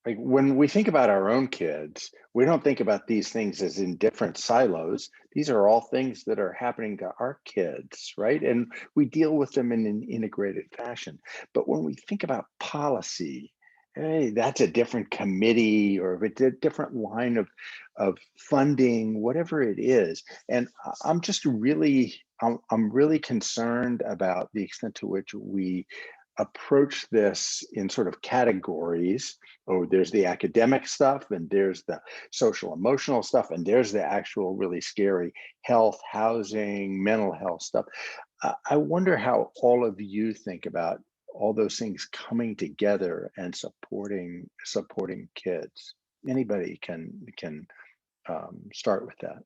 like when we think about our own kids, we don't think about these things as in different silos. These are all things that are happening to our kids, right? And we deal with them in an integrated fashion. But when we think about policy, hey, that's a different committee or a different line of funding, whatever it is. And I'm just really, I'm really concerned about the extent to which we approach this in sort of categories. Oh, there's the academic stuff and there's the social emotional stuff and there's the actual really scary health, housing, mental health stuff. I wonder how all of you think about all those things coming together and supporting kids. Anybody can start with that.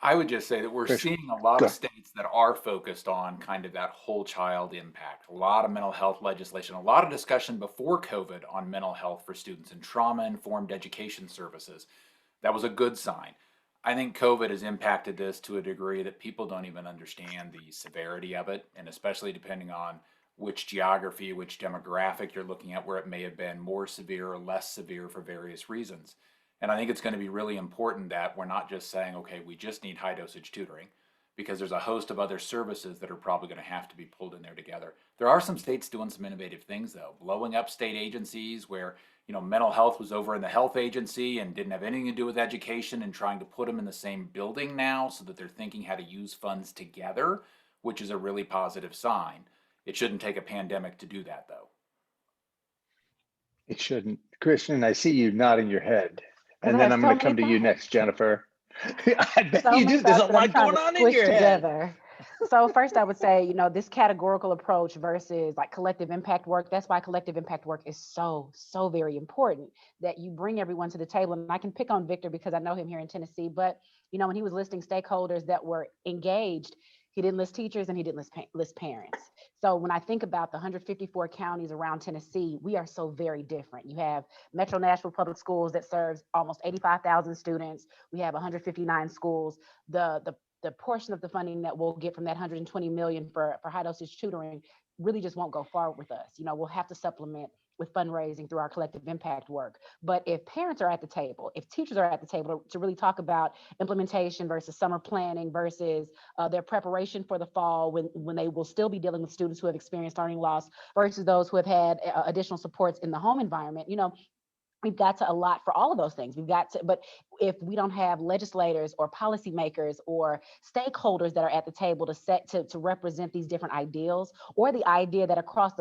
I would just say that we're Christian, seeing a lot of states that are focused on kind of that whole child impact, a lot of mental health legislation, a lot of discussion before COVID on mental health for students and trauma-informed education services. That was a good sign. I think COVID has impacted this to a degree that people don't even understand the severity of it, and especially depending on which geography, which demographic you're looking at, where it may have been more severe or less severe for various reasons. And I think it's going to be really important that we're not just saying, okay, we just need high dosage tutoring, because there's a host of other services that are probably going to have to be pulled in there together. There are some states doing some innovative things though, blowing up state agencies where, you know, mental health was over in the health agency and didn't have anything to do with education, and trying to put them in the same building now so that they're thinking how to use funds together, which is a really positive sign. It shouldn't take a pandemic to do that though. It shouldn't. Christian, I see you nodding your head. And then I'm going to come to you next, Jennifer. I bet you do. There's a lot going on in your head. So first I would say, you know, this categorical approach versus like collective impact work, that's why collective impact work is so very important, that you bring everyone to the table. And I can pick on Victor because I know him here in Tennessee, but you know, when he was listing stakeholders that were engaged, He didn't list teachers and he didn't list parents. So when I think about the 154 counties around Tennessee, we are so very different. You have Metro Nashville Public Schools that serves almost 85,000 students. We have 159 schools. The portion of the funding that we'll get from that 120 million for high-dosage tutoring really just won't go far with us. We'll have to supplement with fundraising through our collective impact work. But if parents are at the table, if teachers are at the table to really talk about implementation versus summer planning versus their preparation for the fall when they will still be dealing with students who have experienced learning loss versus those who have had additional supports in the home environment, we've got to allot for all of those things. But if we don't have legislators or policymakers or stakeholders that are at the table to represent these different ideals, or the idea that across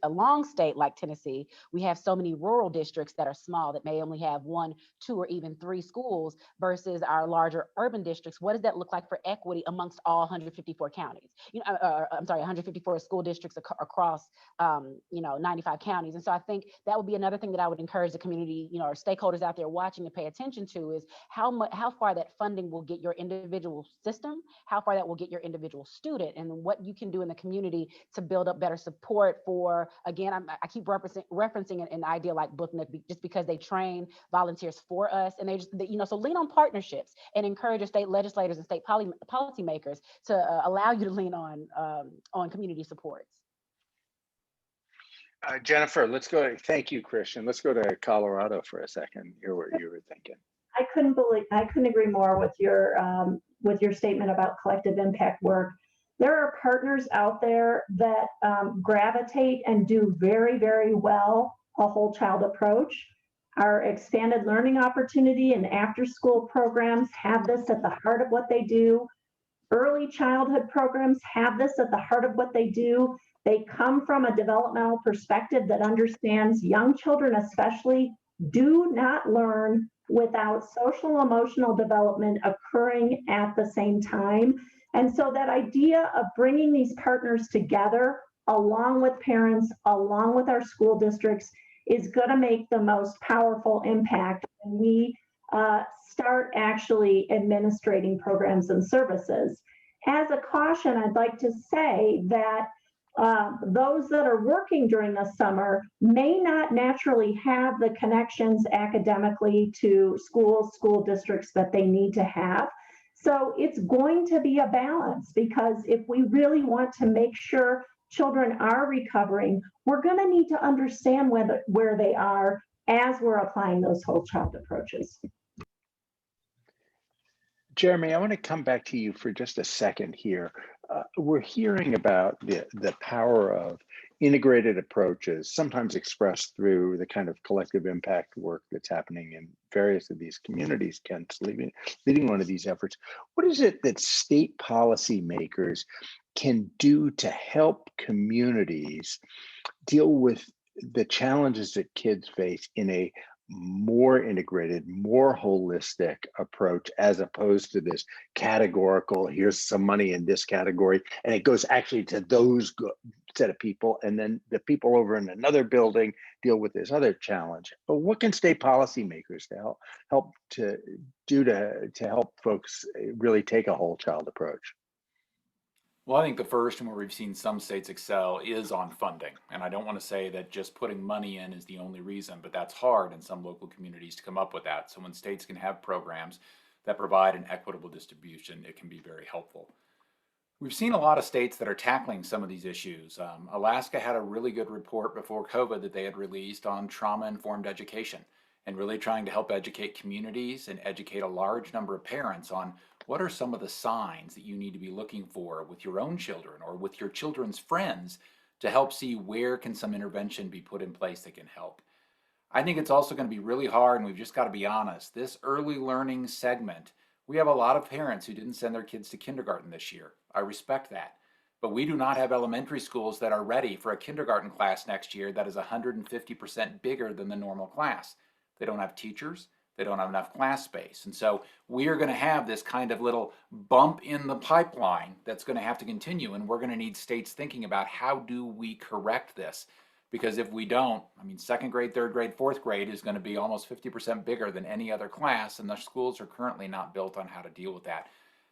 a long state like Tennessee, we have so many rural districts that are small that may only have 1, 2, or even 3 schools versus our larger urban districts. What does that look like for equity amongst all 154 counties? 154 school districts across 95 counties. And so I think that would be another thing that I would encourage the community, or stakeholders out there watching to pay attention to, is how far that funding will get your individual system, how far that will get your individual student, and what you can do in the community to build up better support for, again, I keep referencing an idea like Booknet, just because they train volunteers for us, and so lean on partnerships and encourage your state legislators and state policymakers to allow you to lean on community supports. Jennifer, let's go. Thank you, Christian. Let's go to Colorado for a second. Hear what you were thinking. I couldn't agree more with your statement about collective impact work. There are partners out there that gravitate and do very, very well a whole child approach. Our expanded learning opportunity and after school programs have this at the heart of what they do. Early childhood programs have this at the heart of what they do. They come from a developmental perspective that understands young children especially do not learn without social emotional development occurring at the same time. And so that idea of bringing these partners together, along with parents, along with our school districts, is going to make the most powerful impact when we start actually administrating programs and services. As a caution, I'd like to say that those that are working during the summer may not naturally have the connections academically to schools, school districts that they need to have. So it's going to be a balance, because if we really want to make sure children are recovering, we're going to need to understand where they are as we're applying those whole child approaches. Jeremy, I want to come back to you for just a second here. We're hearing about the power of integrated approaches, sometimes expressed through the kind of collective impact work that's happening in various of these communities. Ken's leading one of these efforts. What is it that state policymakers can do to help communities deal with the challenges that kids face in a more integrated, more holistic approach, as opposed to this categorical, here's some money in this category, and it goes actually to those set of people, and then the people over in another building deal with this other challenge? But what can state policymakers help folks really take a whole child approach? Well, I think the first, and where we've seen some states excel, is on funding. And I don't want to say that just putting money in is the only reason, but that's hard in some local communities to come up with that. So when states can have programs that provide an equitable distribution, it can be very helpful. We've seen a lot of states that are tackling some of these issues. Alaska had a really good report before COVID that they had released on trauma-informed education, and really trying to help educate communities and educate a large number of parents on what are some of the signs that you need to be looking for with your own children or with your children's friends to help see where can some intervention be put in place that can help. I think it's also going to be really hard, and we've just got to be honest. This early learning segment, we have a lot of parents who didn't send their kids to kindergarten this year. I respect that. But we do not have elementary schools that are ready for a kindergarten class next year that is 150% bigger than the normal class. They don't have teachers. They don't have enough class space. And so we are going to have this kind of little bump in the pipeline that's going to have to continue. And we're going to need states thinking about how do we correct this? Because if we don't, I mean, second grade, third grade, fourth grade is going to be almost 50% bigger than any other class. And the schools are currently not built on how to deal with that.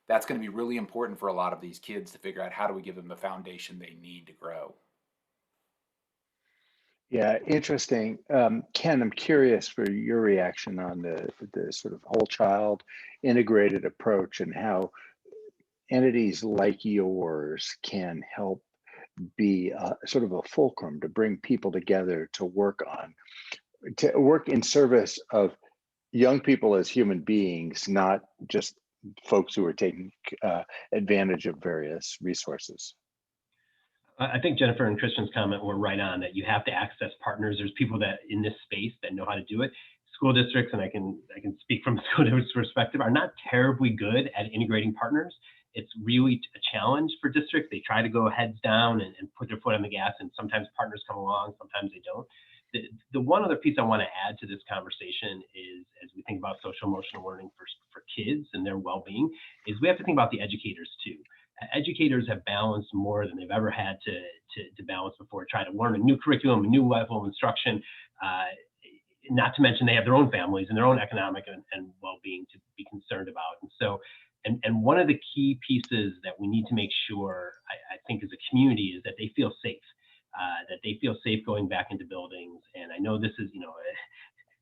that's going to be really important for a lot of these kids to figure out how do we give them the foundation they need to grow. Yeah, interesting. Ken, I'm curious for your reaction on the sort of whole child integrated approach and how entities like yours can help be sort of a fulcrum to bring people together to work in service of young people as human beings, not just folks who are taking advantage of various resources. I think Jennifer and Christian's comment were right on, that you have to access partners. There's people that in this space that know how to do it. School districts, and I can speak from a school district's perspective, are not terribly good at integrating partners. It's really a challenge for districts. They try to go heads down and put their foot on the gas, and sometimes partners come along, sometimes they don't. The one other piece I want to add to this conversation is, as we think about social emotional learning for kids and their well-being, is we have to think about the educators too. Educators have balanced more than they've ever had to balance before, try to learn a new curriculum, a new level of instruction, not to mention they have their own families and their own economic and well-being to be concerned about. And so, and one of the key pieces that we need to make sure, I think as a community, is that they feel safe. That they feel safe going back into buildings. And I know this is,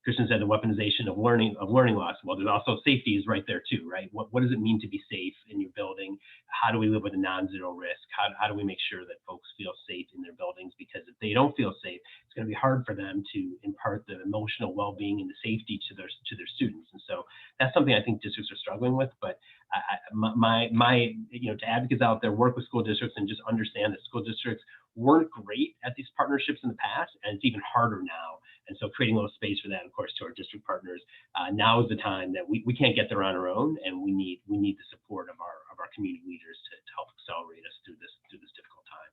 Christian said the weaponization of learning loss. Well, there's also safety is right there too, right? What does it mean to be safe in your building? How do we live with a non-zero risk? How do we make sure that folks feel safe in their buildings? Because if they don't feel safe, it's going to be hard for them to impart the emotional well-being and the safety to their students. And so that's something I think districts are struggling with. But to advocates out there, work with school districts and just understand that school districts weren't great at these partnerships in the past, and it's even harder now. And so creating a little space for that, of course, to our district partners, now is the time that we can't get there on our own, and we need the support of our community leaders to help accelerate us through this difficult time.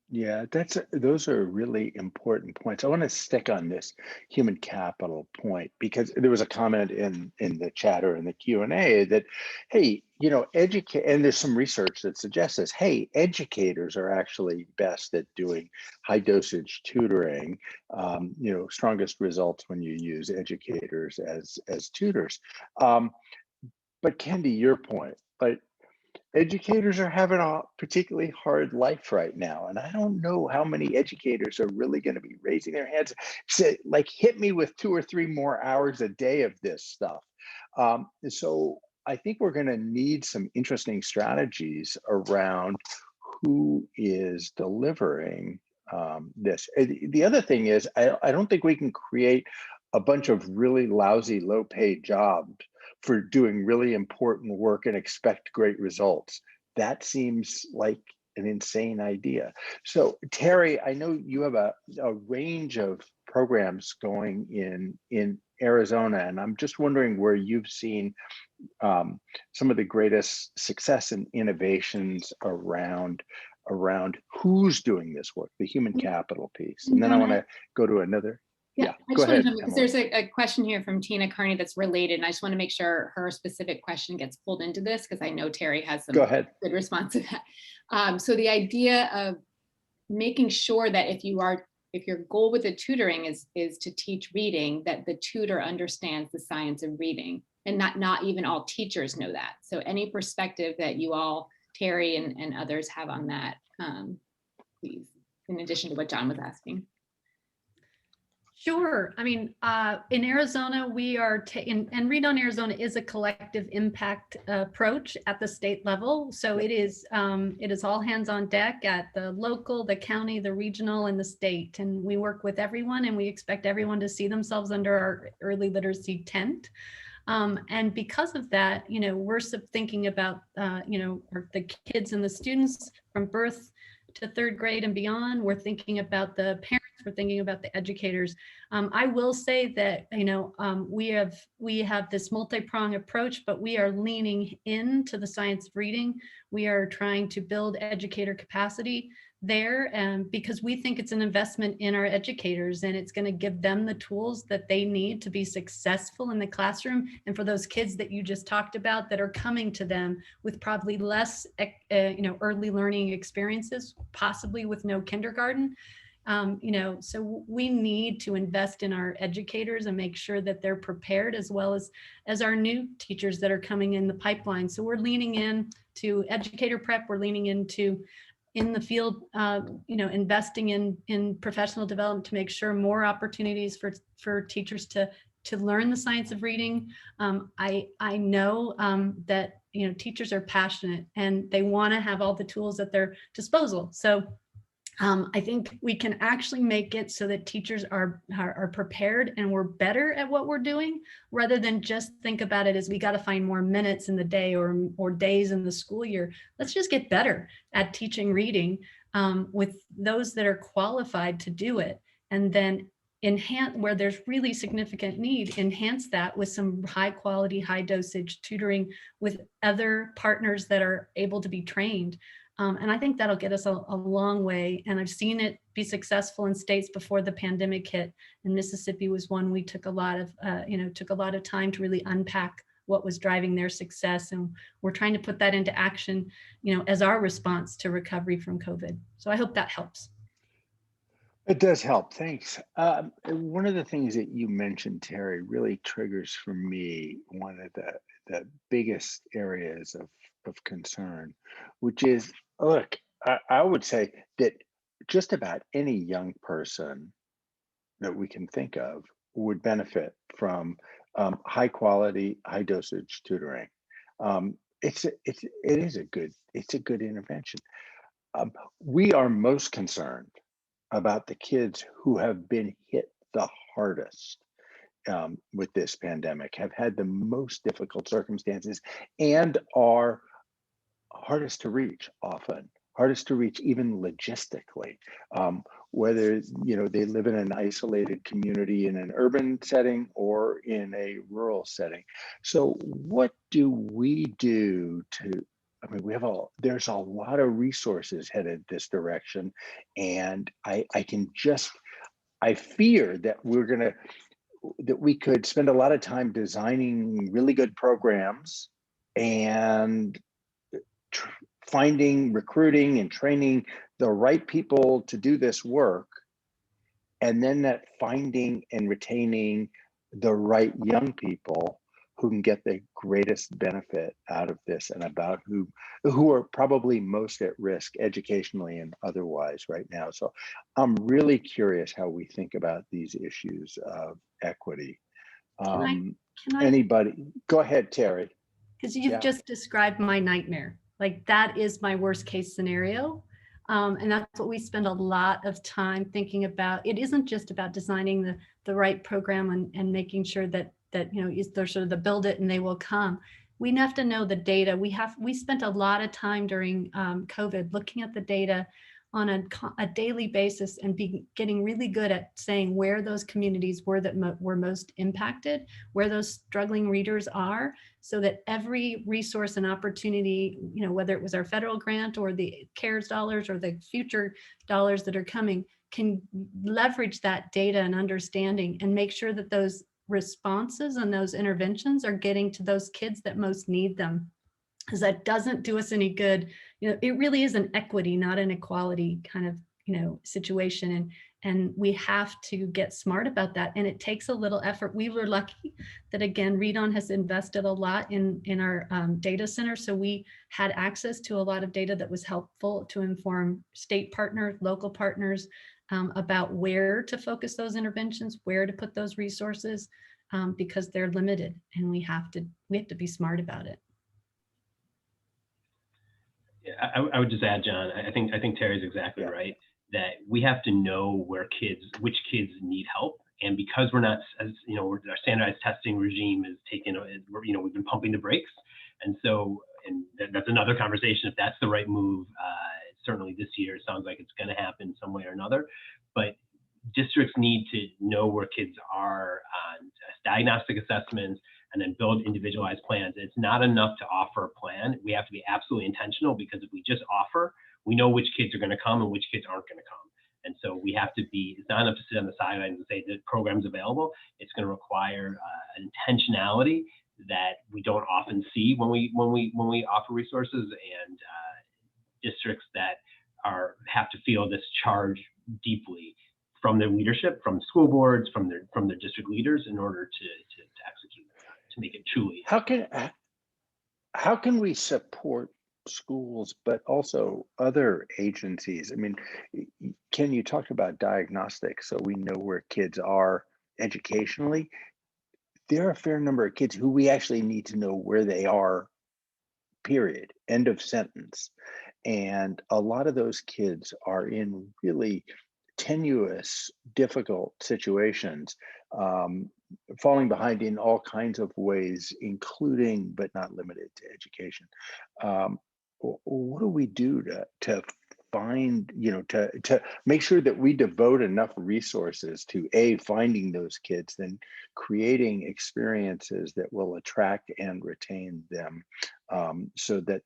Yeah, those are really important points. I want to stick on this human capital point because there was a comment in the chat or in the Q&A that, hey, educate, and there's some research that suggests this. Hey, educators are actually best at doing high dosage tutoring. Strongest results when you use educators as tutors. But Ken, to your point, like, educators are having a particularly hard life right now. And I don't know how many educators are really going to be raising their hands, say, like, hit me with 2 or 3 more hours a day of this stuff. So I think we're going to need some interesting strategies around who is delivering this. The other thing is, I don't think we can create a bunch of really lousy, low-paid jobs for doing really important work and expect great results. That seems like an insane idea. So Terri, I know you have a range of programs going in Arizona, and I'm just wondering where you've seen some of the greatest success and innovations around who's doing this work, the human capital piece. And then I want to go to another. Yeah, I just want to, because there's a question here from Tina Kearney that's related, and I just want to make sure her specific question gets pulled into this, because I know Terri has some good response to that. So the idea of making sure that if your goal with the tutoring is to teach reading, that the tutor understands the science of reading, and not even all teachers know that. So any perspective that you all, Terri and others, have on that, please, in addition to what John was asking. Sure. I mean, in Arizona, we are, and Read on Arizona is a collective impact approach at the state level. So it is all hands on deck at the local, the county, the regional, and the state. And we work with everyone, and we expect everyone to see themselves under our early literacy tent. And because of that, we're thinking about, the kids and the students from birth to 3rd grade and beyond. We're thinking about the parents. We're thinking about the educators. I will say that, we have this multi-pronged approach, but we are leaning into the science of reading. We are trying to build educator capacity there, because we think it's an investment in our educators, and it's going to give them the tools that they need to be successful in the classroom. And for those kids that you just talked about that are coming to them with probably less, early learning experiences, possibly with no kindergarten, So we need to invest in our educators and make sure that they're prepared, as well as our new teachers that are coming in the pipeline. So we're leaning in to educator prep. We're leaning into in the field, investing in professional development to make sure more opportunities for teachers to learn the science of reading. I know that teachers are passionate and they want to have all the tools at their disposal. So I think we can actually make it so that teachers are prepared and we're better at what we're doing, rather than just think about it as we got to find more minutes in the day or days in the school year. Let's just get better at teaching reading with those that are qualified to do it, and then enhance where there's really significant need, enhance that with some high quality, high dosage tutoring with other partners that are able to be trained. And I think that'll get us a long way. And I've seen it be successful in states before the pandemic hit. And Mississippi was one we took a lot of time to really unpack what was driving their success. And we're trying to put that into action, as our response to recovery from COVID. So I hope that helps. It does help. Thanks. One of the things that you mentioned, Terri, really triggers for me one of the biggest areas of concern, which is, look, I would say that just about any young person that we can think of would benefit from high quality, high dosage tutoring. It's a good intervention. We are most concerned about the kids who have been hit the hardest with this pandemic, have had the most difficult circumstances, and are hardest to reach often, hardest to reach even logistically, whether they live in an isolated community in an urban setting or in a rural setting. So what do we do there's a lot of resources headed this direction, and I fear that we could spend a lot of time designing really good programs and finding, recruiting, and training the right people to do this work, and then that finding and retaining the right young people who can get the greatest benefit out of this, and about who are probably most at risk educationally and otherwise right now. So I'm really curious how we think about these issues of equity. Anybody? Go ahead, Terri. Because you've just described my nightmare. Like, that is my worst case scenario. And that's what we spend a lot of time thinking about. It isn't just about designing the right program and making sure that they're sort of the build it and they will come. We have to know the data. We spent a lot of time during COVID looking at the data on a daily basis and getting really good at saying where those communities were that were most impacted, where those struggling readers are, so that every resource and opportunity, whether it was our federal grant or the CARES dollars or the future dollars that are coming, can leverage that data and understanding and make sure that those responses and those interventions are getting to those kids that most need them. Because that doesn't do us any good. It really is an equity, not an equality kind of, situation. And we have to get smart about that. And it takes a little effort. We were lucky that, again, ReadOn has invested a lot in our data center. So we had access to a lot of data that was helpful to inform state partners, local partners, about where to focus those interventions, where to put those resources, because they're limited, and we have to be smart about it. Yeah, I would just add, John, I think Terri's exactly right, that we have to know which kids need help. And because we're not, our standardized testing regime is we've been pumping the brakes. And so, that's another conversation, if that's the right move. Certainly this year, it sounds like it's going to happen some way or another, but districts need to know where kids are on diagnostic assessments and then build individualized plans. It's not enough to offer a plan. We have to be absolutely intentional, because if we just offer, we know which kids are going to come and which kids aren't going to come. And so we have to it's not enough to sit on the sidelines and say the program's available. It's going to require an intentionality that we don't often see when we offer resources, and districts that have to feel this charge deeply from their leadership, from school boards, from their district leaders in order to execute that, to make it truly. How can we support schools, but also other agencies? I mean, Ken, you talked about diagnostics, so we know where kids are educationally. There are a fair number of kids who we actually need to know where they are, period, end of sentence. And a lot of those kids are in really tenuous, difficult situations, falling behind in all kinds of ways, including but not limited to education. What do we do to find, to make sure that we devote enough resources to finding those kids, then creating experiences that will attract and retain them, so that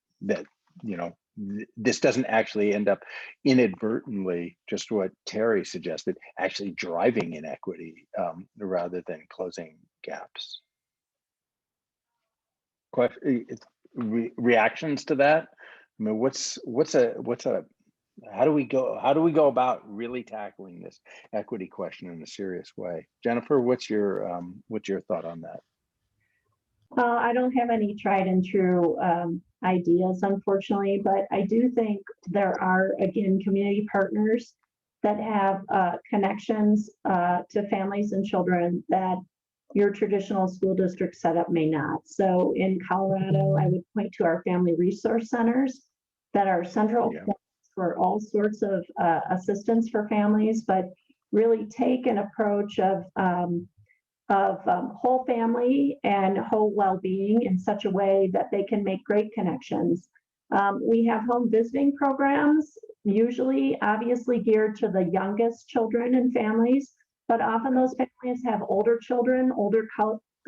this doesn't actually end up inadvertently, just what Terri suggested, actually driving inequity, rather than closing gaps. Reactions to that? I mean, how do we go about really tackling this equity question in a serious way? Jennifer, what's your thought on that? I don't have any tried and true ideas, unfortunately, but I do think there are, again, community partners that have connections to families and children that your traditional school district setup may not. So in Colorado, I would point to our family resource centers that are central for all sorts of assistance for families, but really take an approach of whole family and whole well-being in such a way that they can make great connections. We have home visiting programs, usually obviously geared to the youngest children and families, but often those families have older children, older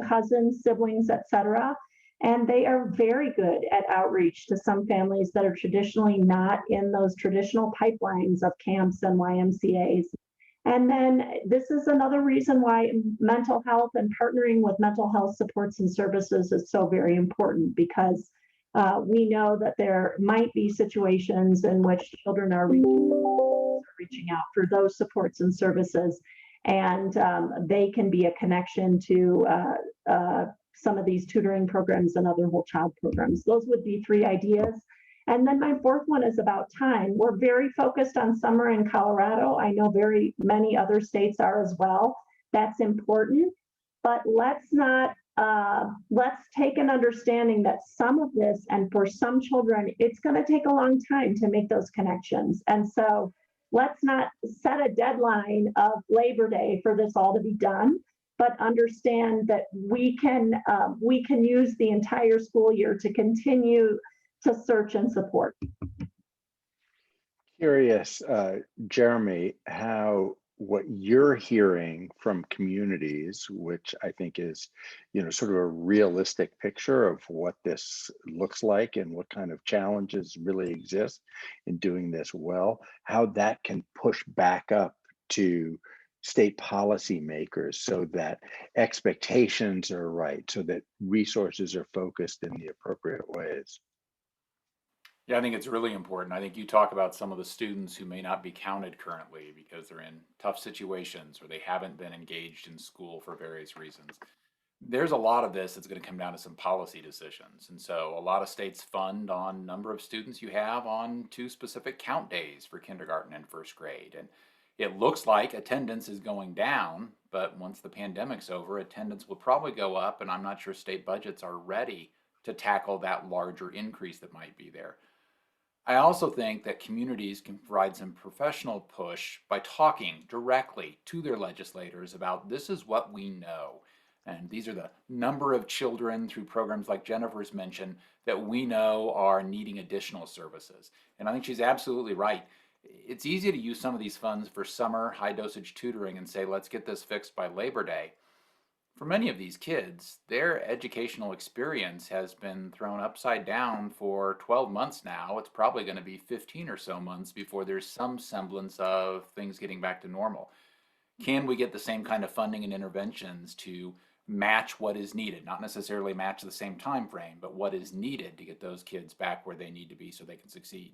cousins, siblings, etc. And they are very good at outreach to some families that are traditionally not in those traditional pipelines of camps and YMCAs. And then this is another reason why mental health and partnering with mental health supports and services is so very important, because we know that there might be situations in which children are reaching out for those supports and services, and they can be a connection to some of these tutoring programs and other whole child programs. Those would be 3 ideas. And then my 4th one is about time. We're very focused on summer in Colorado. I know very many other states are as well. That's important, but let's take an understanding that some of this, and for some children, it's going to take a long time to make those connections. And so let's not set a deadline of Labor Day for this all to be done, but understand that we can use the entire school year to continue to search and support. Curious, Jeremy, what you're hearing from communities, which I think is, sort of a realistic picture of what this looks like and what kind of challenges really exist in doing this well, how that can push back up to state policymakers so that expectations are right, so that resources are focused in the appropriate ways. Yeah, I think it's really important. I think you talk about some of the students who may not be counted currently because they're in tough situations or they haven't been engaged in school for various reasons. There's a lot of this that's going to come down to some policy decisions. And so a lot of states fund on number of students you have on 2 specific count days for kindergarten and 1st grade. And it looks like attendance is going down, but once the pandemic's over, attendance will probably go up, and I'm not sure state budgets are ready to tackle that larger increase that might be there. I also think that communities can provide some professional push by talking directly to their legislators about this is what we know. And these are the number of children through programs like Jennifer's mentioned that we know are needing additional services. And I think she's absolutely right. It's easy to use some of these funds for summer high-dosage tutoring and say, let's get this fixed by Labor Day. For many of these kids, their educational experience has been thrown upside down for 12 months now. It's probably going to be 15 or so months before there's some semblance of things getting back to normal. Can we get the same kind of funding and interventions to match what is needed? Not necessarily match the same time frame, but what is needed to get those kids back where they need to be so they can succeed.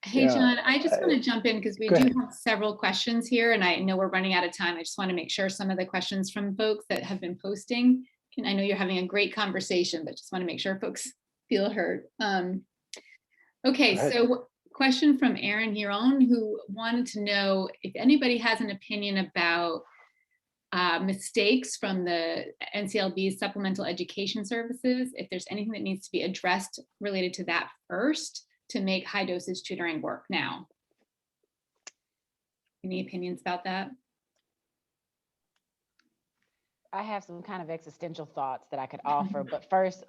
Hey, Yeah, John, I just want to jump in because we go do ahead. have several questions here, and I know we're running out of time. I just want to make sure some of the questions from folks that have been posting, I know you're having a great conversation, but just want to make sure folks feel heard. Okay, Go ahead. so question from Aaron Huron, who wanted to know if anybody has an opinion about mistakes from the NCLB's supplemental education services, if there's anything that needs to be addressed related to that first to make high dosage tutoring work now. Any opinions about that? I have some kind of existential thoughts that I could offer, but first,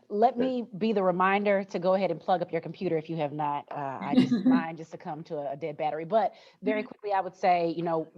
let me be the reminder to go ahead and plug up your computer if you have not. I just mine just succumbed to a dead battery. But very quickly, I would say, you know,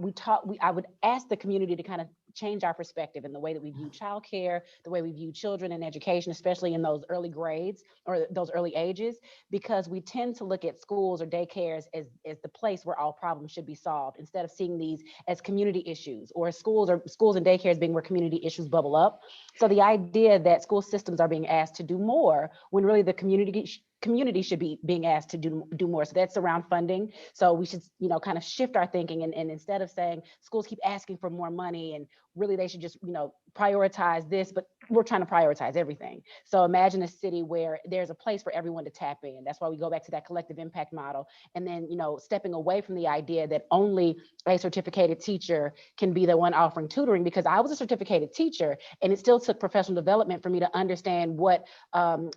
I would ask the community to kind of change our perspective in the way that we view childcare, the way we view children in education, especially in those early grades or those early ages, because we tend to look at schools or daycares as the place where all problems should be solved, instead of seeing these as community issues, or schools and daycares being where community issues bubble up. So the idea that school systems are being asked to do more when really the community should be being asked to do more. So that's around funding. So we should, you know, kind of shift our thinking, and instead of saying schools keep asking for more money and really they should just, you know, prioritize this, but we're trying to prioritize everything. So imagine a city where there's a place for everyone to tap in. That's why we go back to that collective impact model. And then, you know, stepping away from the idea that only a certificated teacher can be the one offering tutoring, because I was a certificated teacher and it still took professional development for me to understand what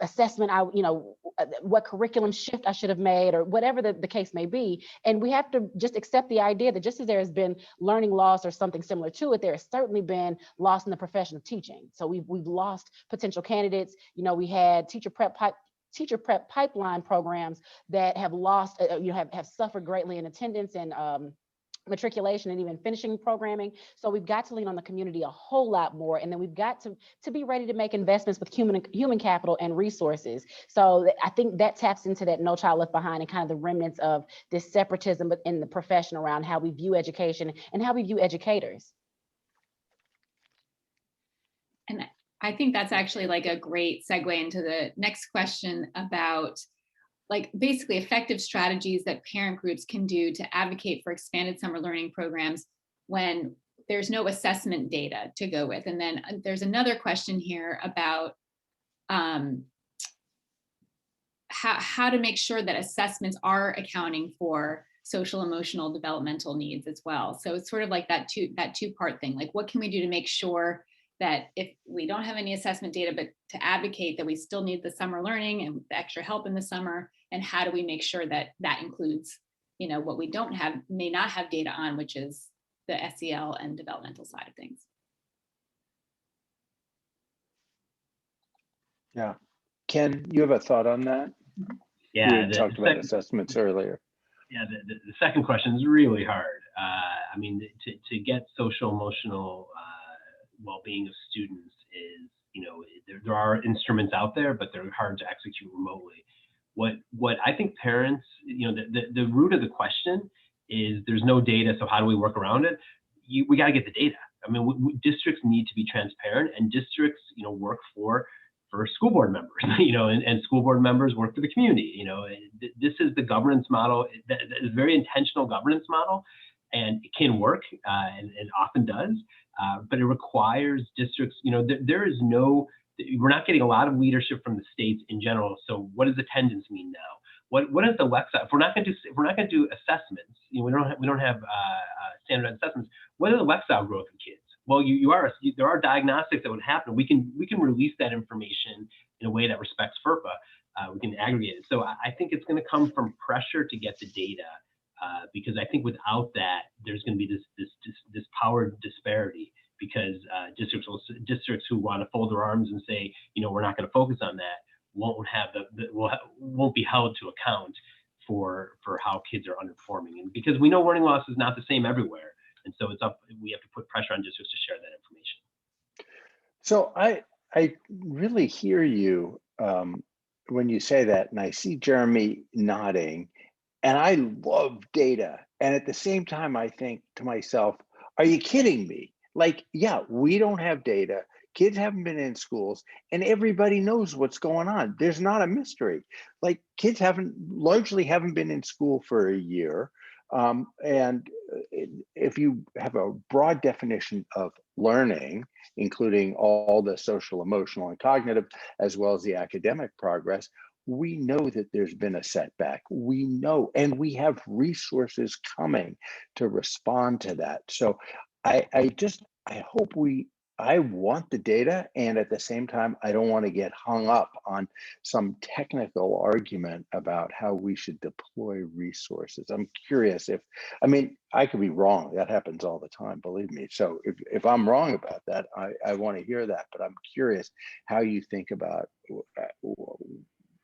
assessment what curriculum shift I should have made, or whatever the case may be. And we have to just accept the idea that just as there has been learning loss or something similar to it, there has certainly been loss in the profession of teaching. So we've lost potential candidates. You know, we had teacher prep pipeline programs that have lost, have suffered greatly in attendance and matriculation and even finishing programming. So we've got to lean on the community a whole lot more. And then we've got to be ready to make investments with human capital and resources. So I think that taps into that No Child Left Behind and kind of the remnants of this separatism in the profession around how we view education and how we view educators. And I think that's actually like a great segue into the next question about like basically effective strategies that parent groups can do to advocate for expanded summer learning programs when there's no assessment data to go with. And then there's another question here about how to make sure that assessments are accounting for social, emotional, developmental needs as well. So it's sort of like that two-part thing. Like, what can we do to make sure that if we don't have any assessment data, but to advocate that we still need the summer learning and the extra help in the summer, and how do we make sure that that includes, you know, what we may not have data on, which is the SEL and developmental side of things. Yeah. Ken, you have a thought on that? Yeah, we had talked about assessments earlier. Yeah, the second question is really hard. I mean, to get social emotional well-being of students is, you know, there are instruments out there, but they're hard to execute remotely. What I think parents, you know, the root of the question is there's no data, so how do we work around it? We got to get the data. I mean, districts need to be transparent, and districts, you know, work for school board members, you know, and school board members work for the community. You know, this is the governance model. That is a very intentional governance model, and it can work, and often does, but it requires districts, you know, we're not getting a lot of leadership from the states in general. So what does attendance mean now? What is the Alexa? If we're not going to do assessments, you know, we don't have standardized assessments. What is the Alexa growth of kids? Well, there are diagnostics that would happen. We can release that information in a way that respects FERPA. We can aggregate it. So I think it's going to come from pressure to get the data, because I think without that, there's going to be this power disparity, because districts who want to fold their arms and say, you know, we're not going to focus on that, won't be held to account for how kids are underperforming, and because we know learning loss is not the same everywhere. And so we have to put pressure on districts to share that information. So I really hear you when you say that, and I see Jeremy nodding, and I love data. And at the same time, I think to myself, are you kidding me? Like, yeah, we don't have data. Kids haven't been in schools and everybody knows what's going on. There's not a mystery. Like kids largely haven't been in school for a year. And if you have a broad definition of learning, including all the social, emotional, and cognitive, as well as the academic progress, we know that there's been a setback. We know, and we have resources coming to respond to that. So I hope I want the data, and at the same time, I don't want to get hung up on some technical argument about how we should deploy resources. I'm curious I could be wrong. That happens all the time, believe me. So if I'm wrong about that, I want to hear that, but I'm curious how you think about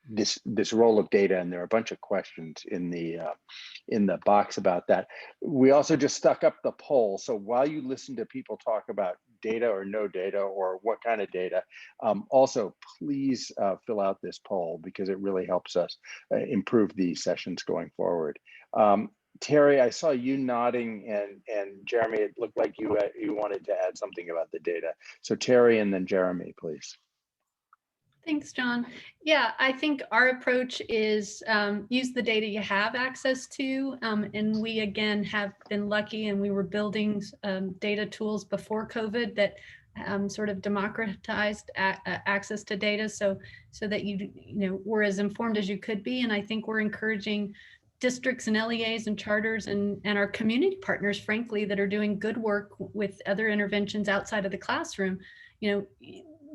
this role of data, and there are a bunch of questions in the box about that. We also just stuck up the poll. So while you listen to people talk about data or no data or what kind of data, also please fill out this poll because it really helps us improve these sessions going forward. Terri, I saw you nodding, and Jeremy, it looked like you wanted to add something about the data. So Terri and then Jeremy, please. Thanks, John. Yeah, I think our approach is use the data you have access to. And we, again, have been lucky, and we were building data tools before COVID that sort of democratized access to data so that you were as informed as you could be. And I think we're encouraging districts and LEAs and charters and our community partners, frankly, that are doing good work with other interventions outside of the classroom,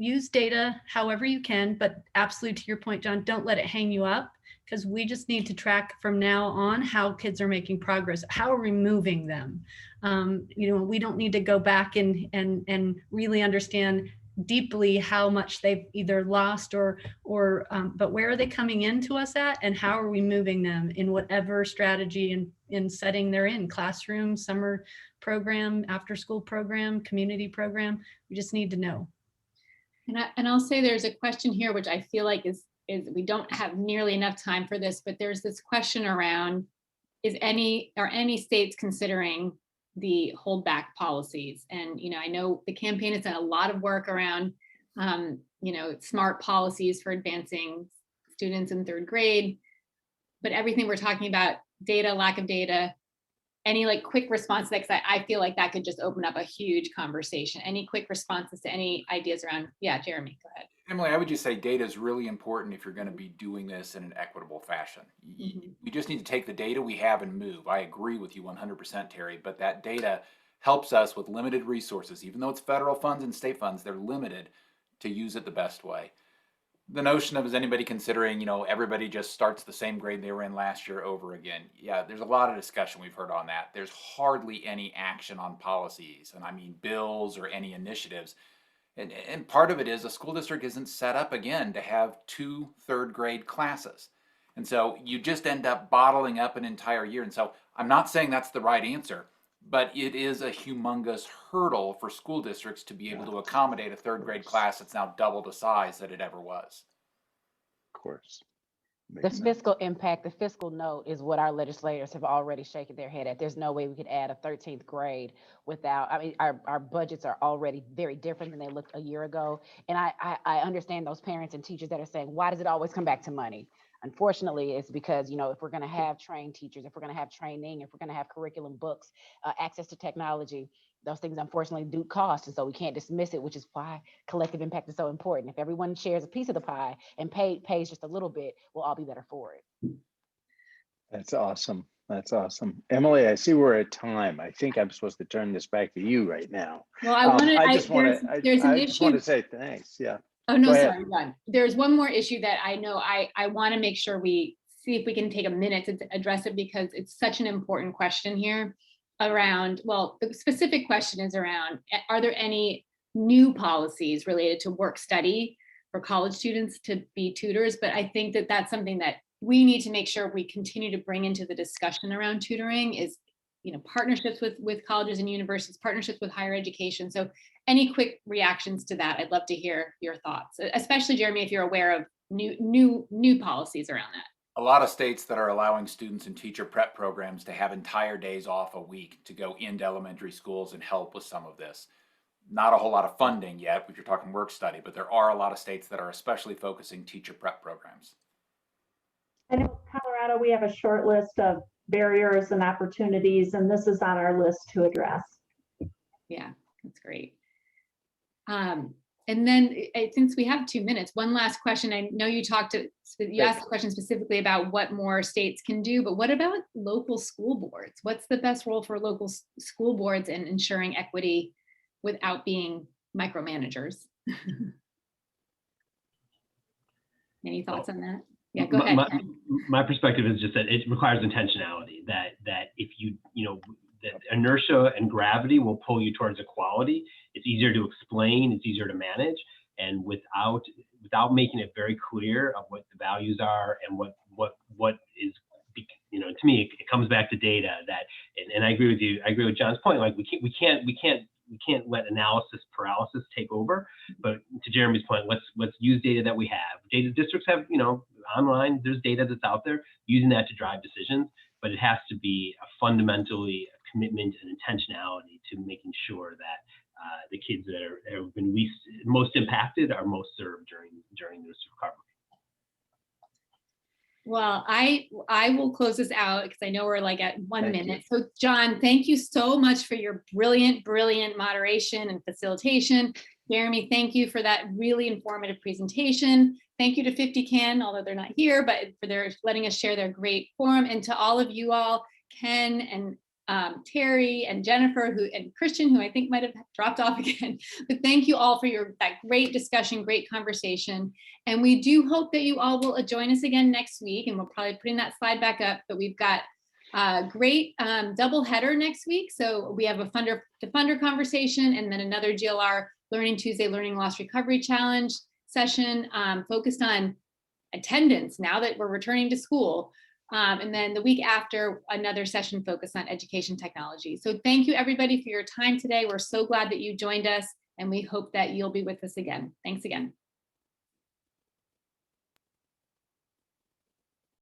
use data however you can, but absolutely to your point, John, don't let it hang you up, because we just need to track from now on how kids are making progress. How are we moving them? We don't need to go back and really understand deeply how much they've either lost but where are they coming into us at, and how are we moving them in whatever strategy and setting they're in, classroom, summer program, after school program, community program. We just need to know. And I'll say there's a question here, which I feel like is we don't have nearly enough time for this, but there's this question around, are any states considering the holdback policies? And, I know the campaign has done a lot of work around, smart policies for advancing students in third grade, but everything we're talking about, data, lack of data, any quick response to that? Because I feel like that could just open up a huge conversation. Any quick responses to any ideas around? Yeah, Jeremy, go ahead. Emily, I would just say data is really important if you're going to be doing this in an equitable fashion. Mm-hmm. We just need to take the data we have and move. I agree with you 100%, Terri, but that data helps us with limited resources. Even though it's federal funds and state funds, they're limited to use it the best way. The notion of, is anybody considering, everybody just starts the same grade they were in last year over again? Yeah, there's a lot of discussion we've heard on that. There's hardly any action on policies, and I mean bills or any initiatives. And part of it is a school district isn't set up, again, to have 2 third grade classes. And so you just end up bottling up an entire year. And so I'm not saying that's the right answer, but it is a humongous hurdle for school districts to be able to accommodate a third grade class that's now double the size that it ever was. Of course. The fiscal impact, the fiscal note is what our legislators have already shaken their head at. There's no way we could add a 13th grade without, our budgets are already very different than they looked a year ago. And I understand those parents and teachers that are saying, why does it always come back to money? Unfortunately, it's because, if we're going to have trained teachers, if we're going to have training, if we're going to have curriculum books, access to technology, those things unfortunately do cost. And so we can't dismiss it, which is why collective impact is so important. If everyone shares a piece of the pie and pays just a little bit, we'll all be better for it. That's awesome. That's awesome. Emily, I see we're at time. I think I'm supposed to turn this back to you right now. Well, I just want to say thanks. Yeah. Oh, no, sorry, Ron. There's one more issue that I know I want to make sure we see if we can take a minute to address it, because it's such an important question here around, the specific question is around, are there any new policies related to work study for college students to be tutors? But I think that that's something that we need to make sure we continue to bring into the discussion around tutoring is, partnerships with colleges and universities, partnerships with higher education. So any quick reactions to that, I'd love to hear your thoughts, especially Jeremy, if you're aware of new policies around that. A lot of states that are allowing students in teacher prep programs to have entire days off a week to go into elementary schools and help with some of this. not a whole lot of funding yet if you're talking work study, but there are a lot of states that are especially focusing teacher prep programs. And in Colorado, we have a short list of barriers and opportunities, and this is on our list to address. Yeah, that's great. And then since we have 2 minutes, one last question. I know you asked a question specifically about what more states can do, but what about local school boards? What's the best role for local school boards in ensuring equity without being micromanagers? Any thoughts on that? Yeah, go ahead. My perspective is just that it requires intentionality, that if that inertia and gravity will pull you towards equality. It's easier to explain, it's easier to manage, and without making it very clear of what the values are and what is, to me, it comes back to data and I agree with you. I agree with John's point. Like we can't let analysis paralysis take over. But to Jeremy's point, let's use data that we have. Data districts have, online, there's data that's out there, using that to drive decisions, but it has to be a commitment and intentionality to making sure that the kids that have been most impacted are most served during this recovery. Well, I will close this out because I know we're like at 1 minute. So John, thank you so much for your brilliant moderation and facilitation. Jeremy, thank you for that really informative presentation. Thank you to 50 Can, although they're not here, but for their letting us share their great forum. And to all of you all, Ken and Terri and Jennifer and Christian, who I think might have dropped off again. But thank you all for that great discussion, great conversation. And we do hope that you all will join us again next week. And we'll probably putting that slide back up. But we've got a great double header next week. So we have a funder to funder conversation and then another GLR Learning Tuesday Learning Loss Recovery Challenge session focused on attendance now that we're returning to school. And then the week after, another session focused on education technology. So thank you everybody for your time today. We're so glad that you joined us and we hope that you'll be with us again. Thanks again.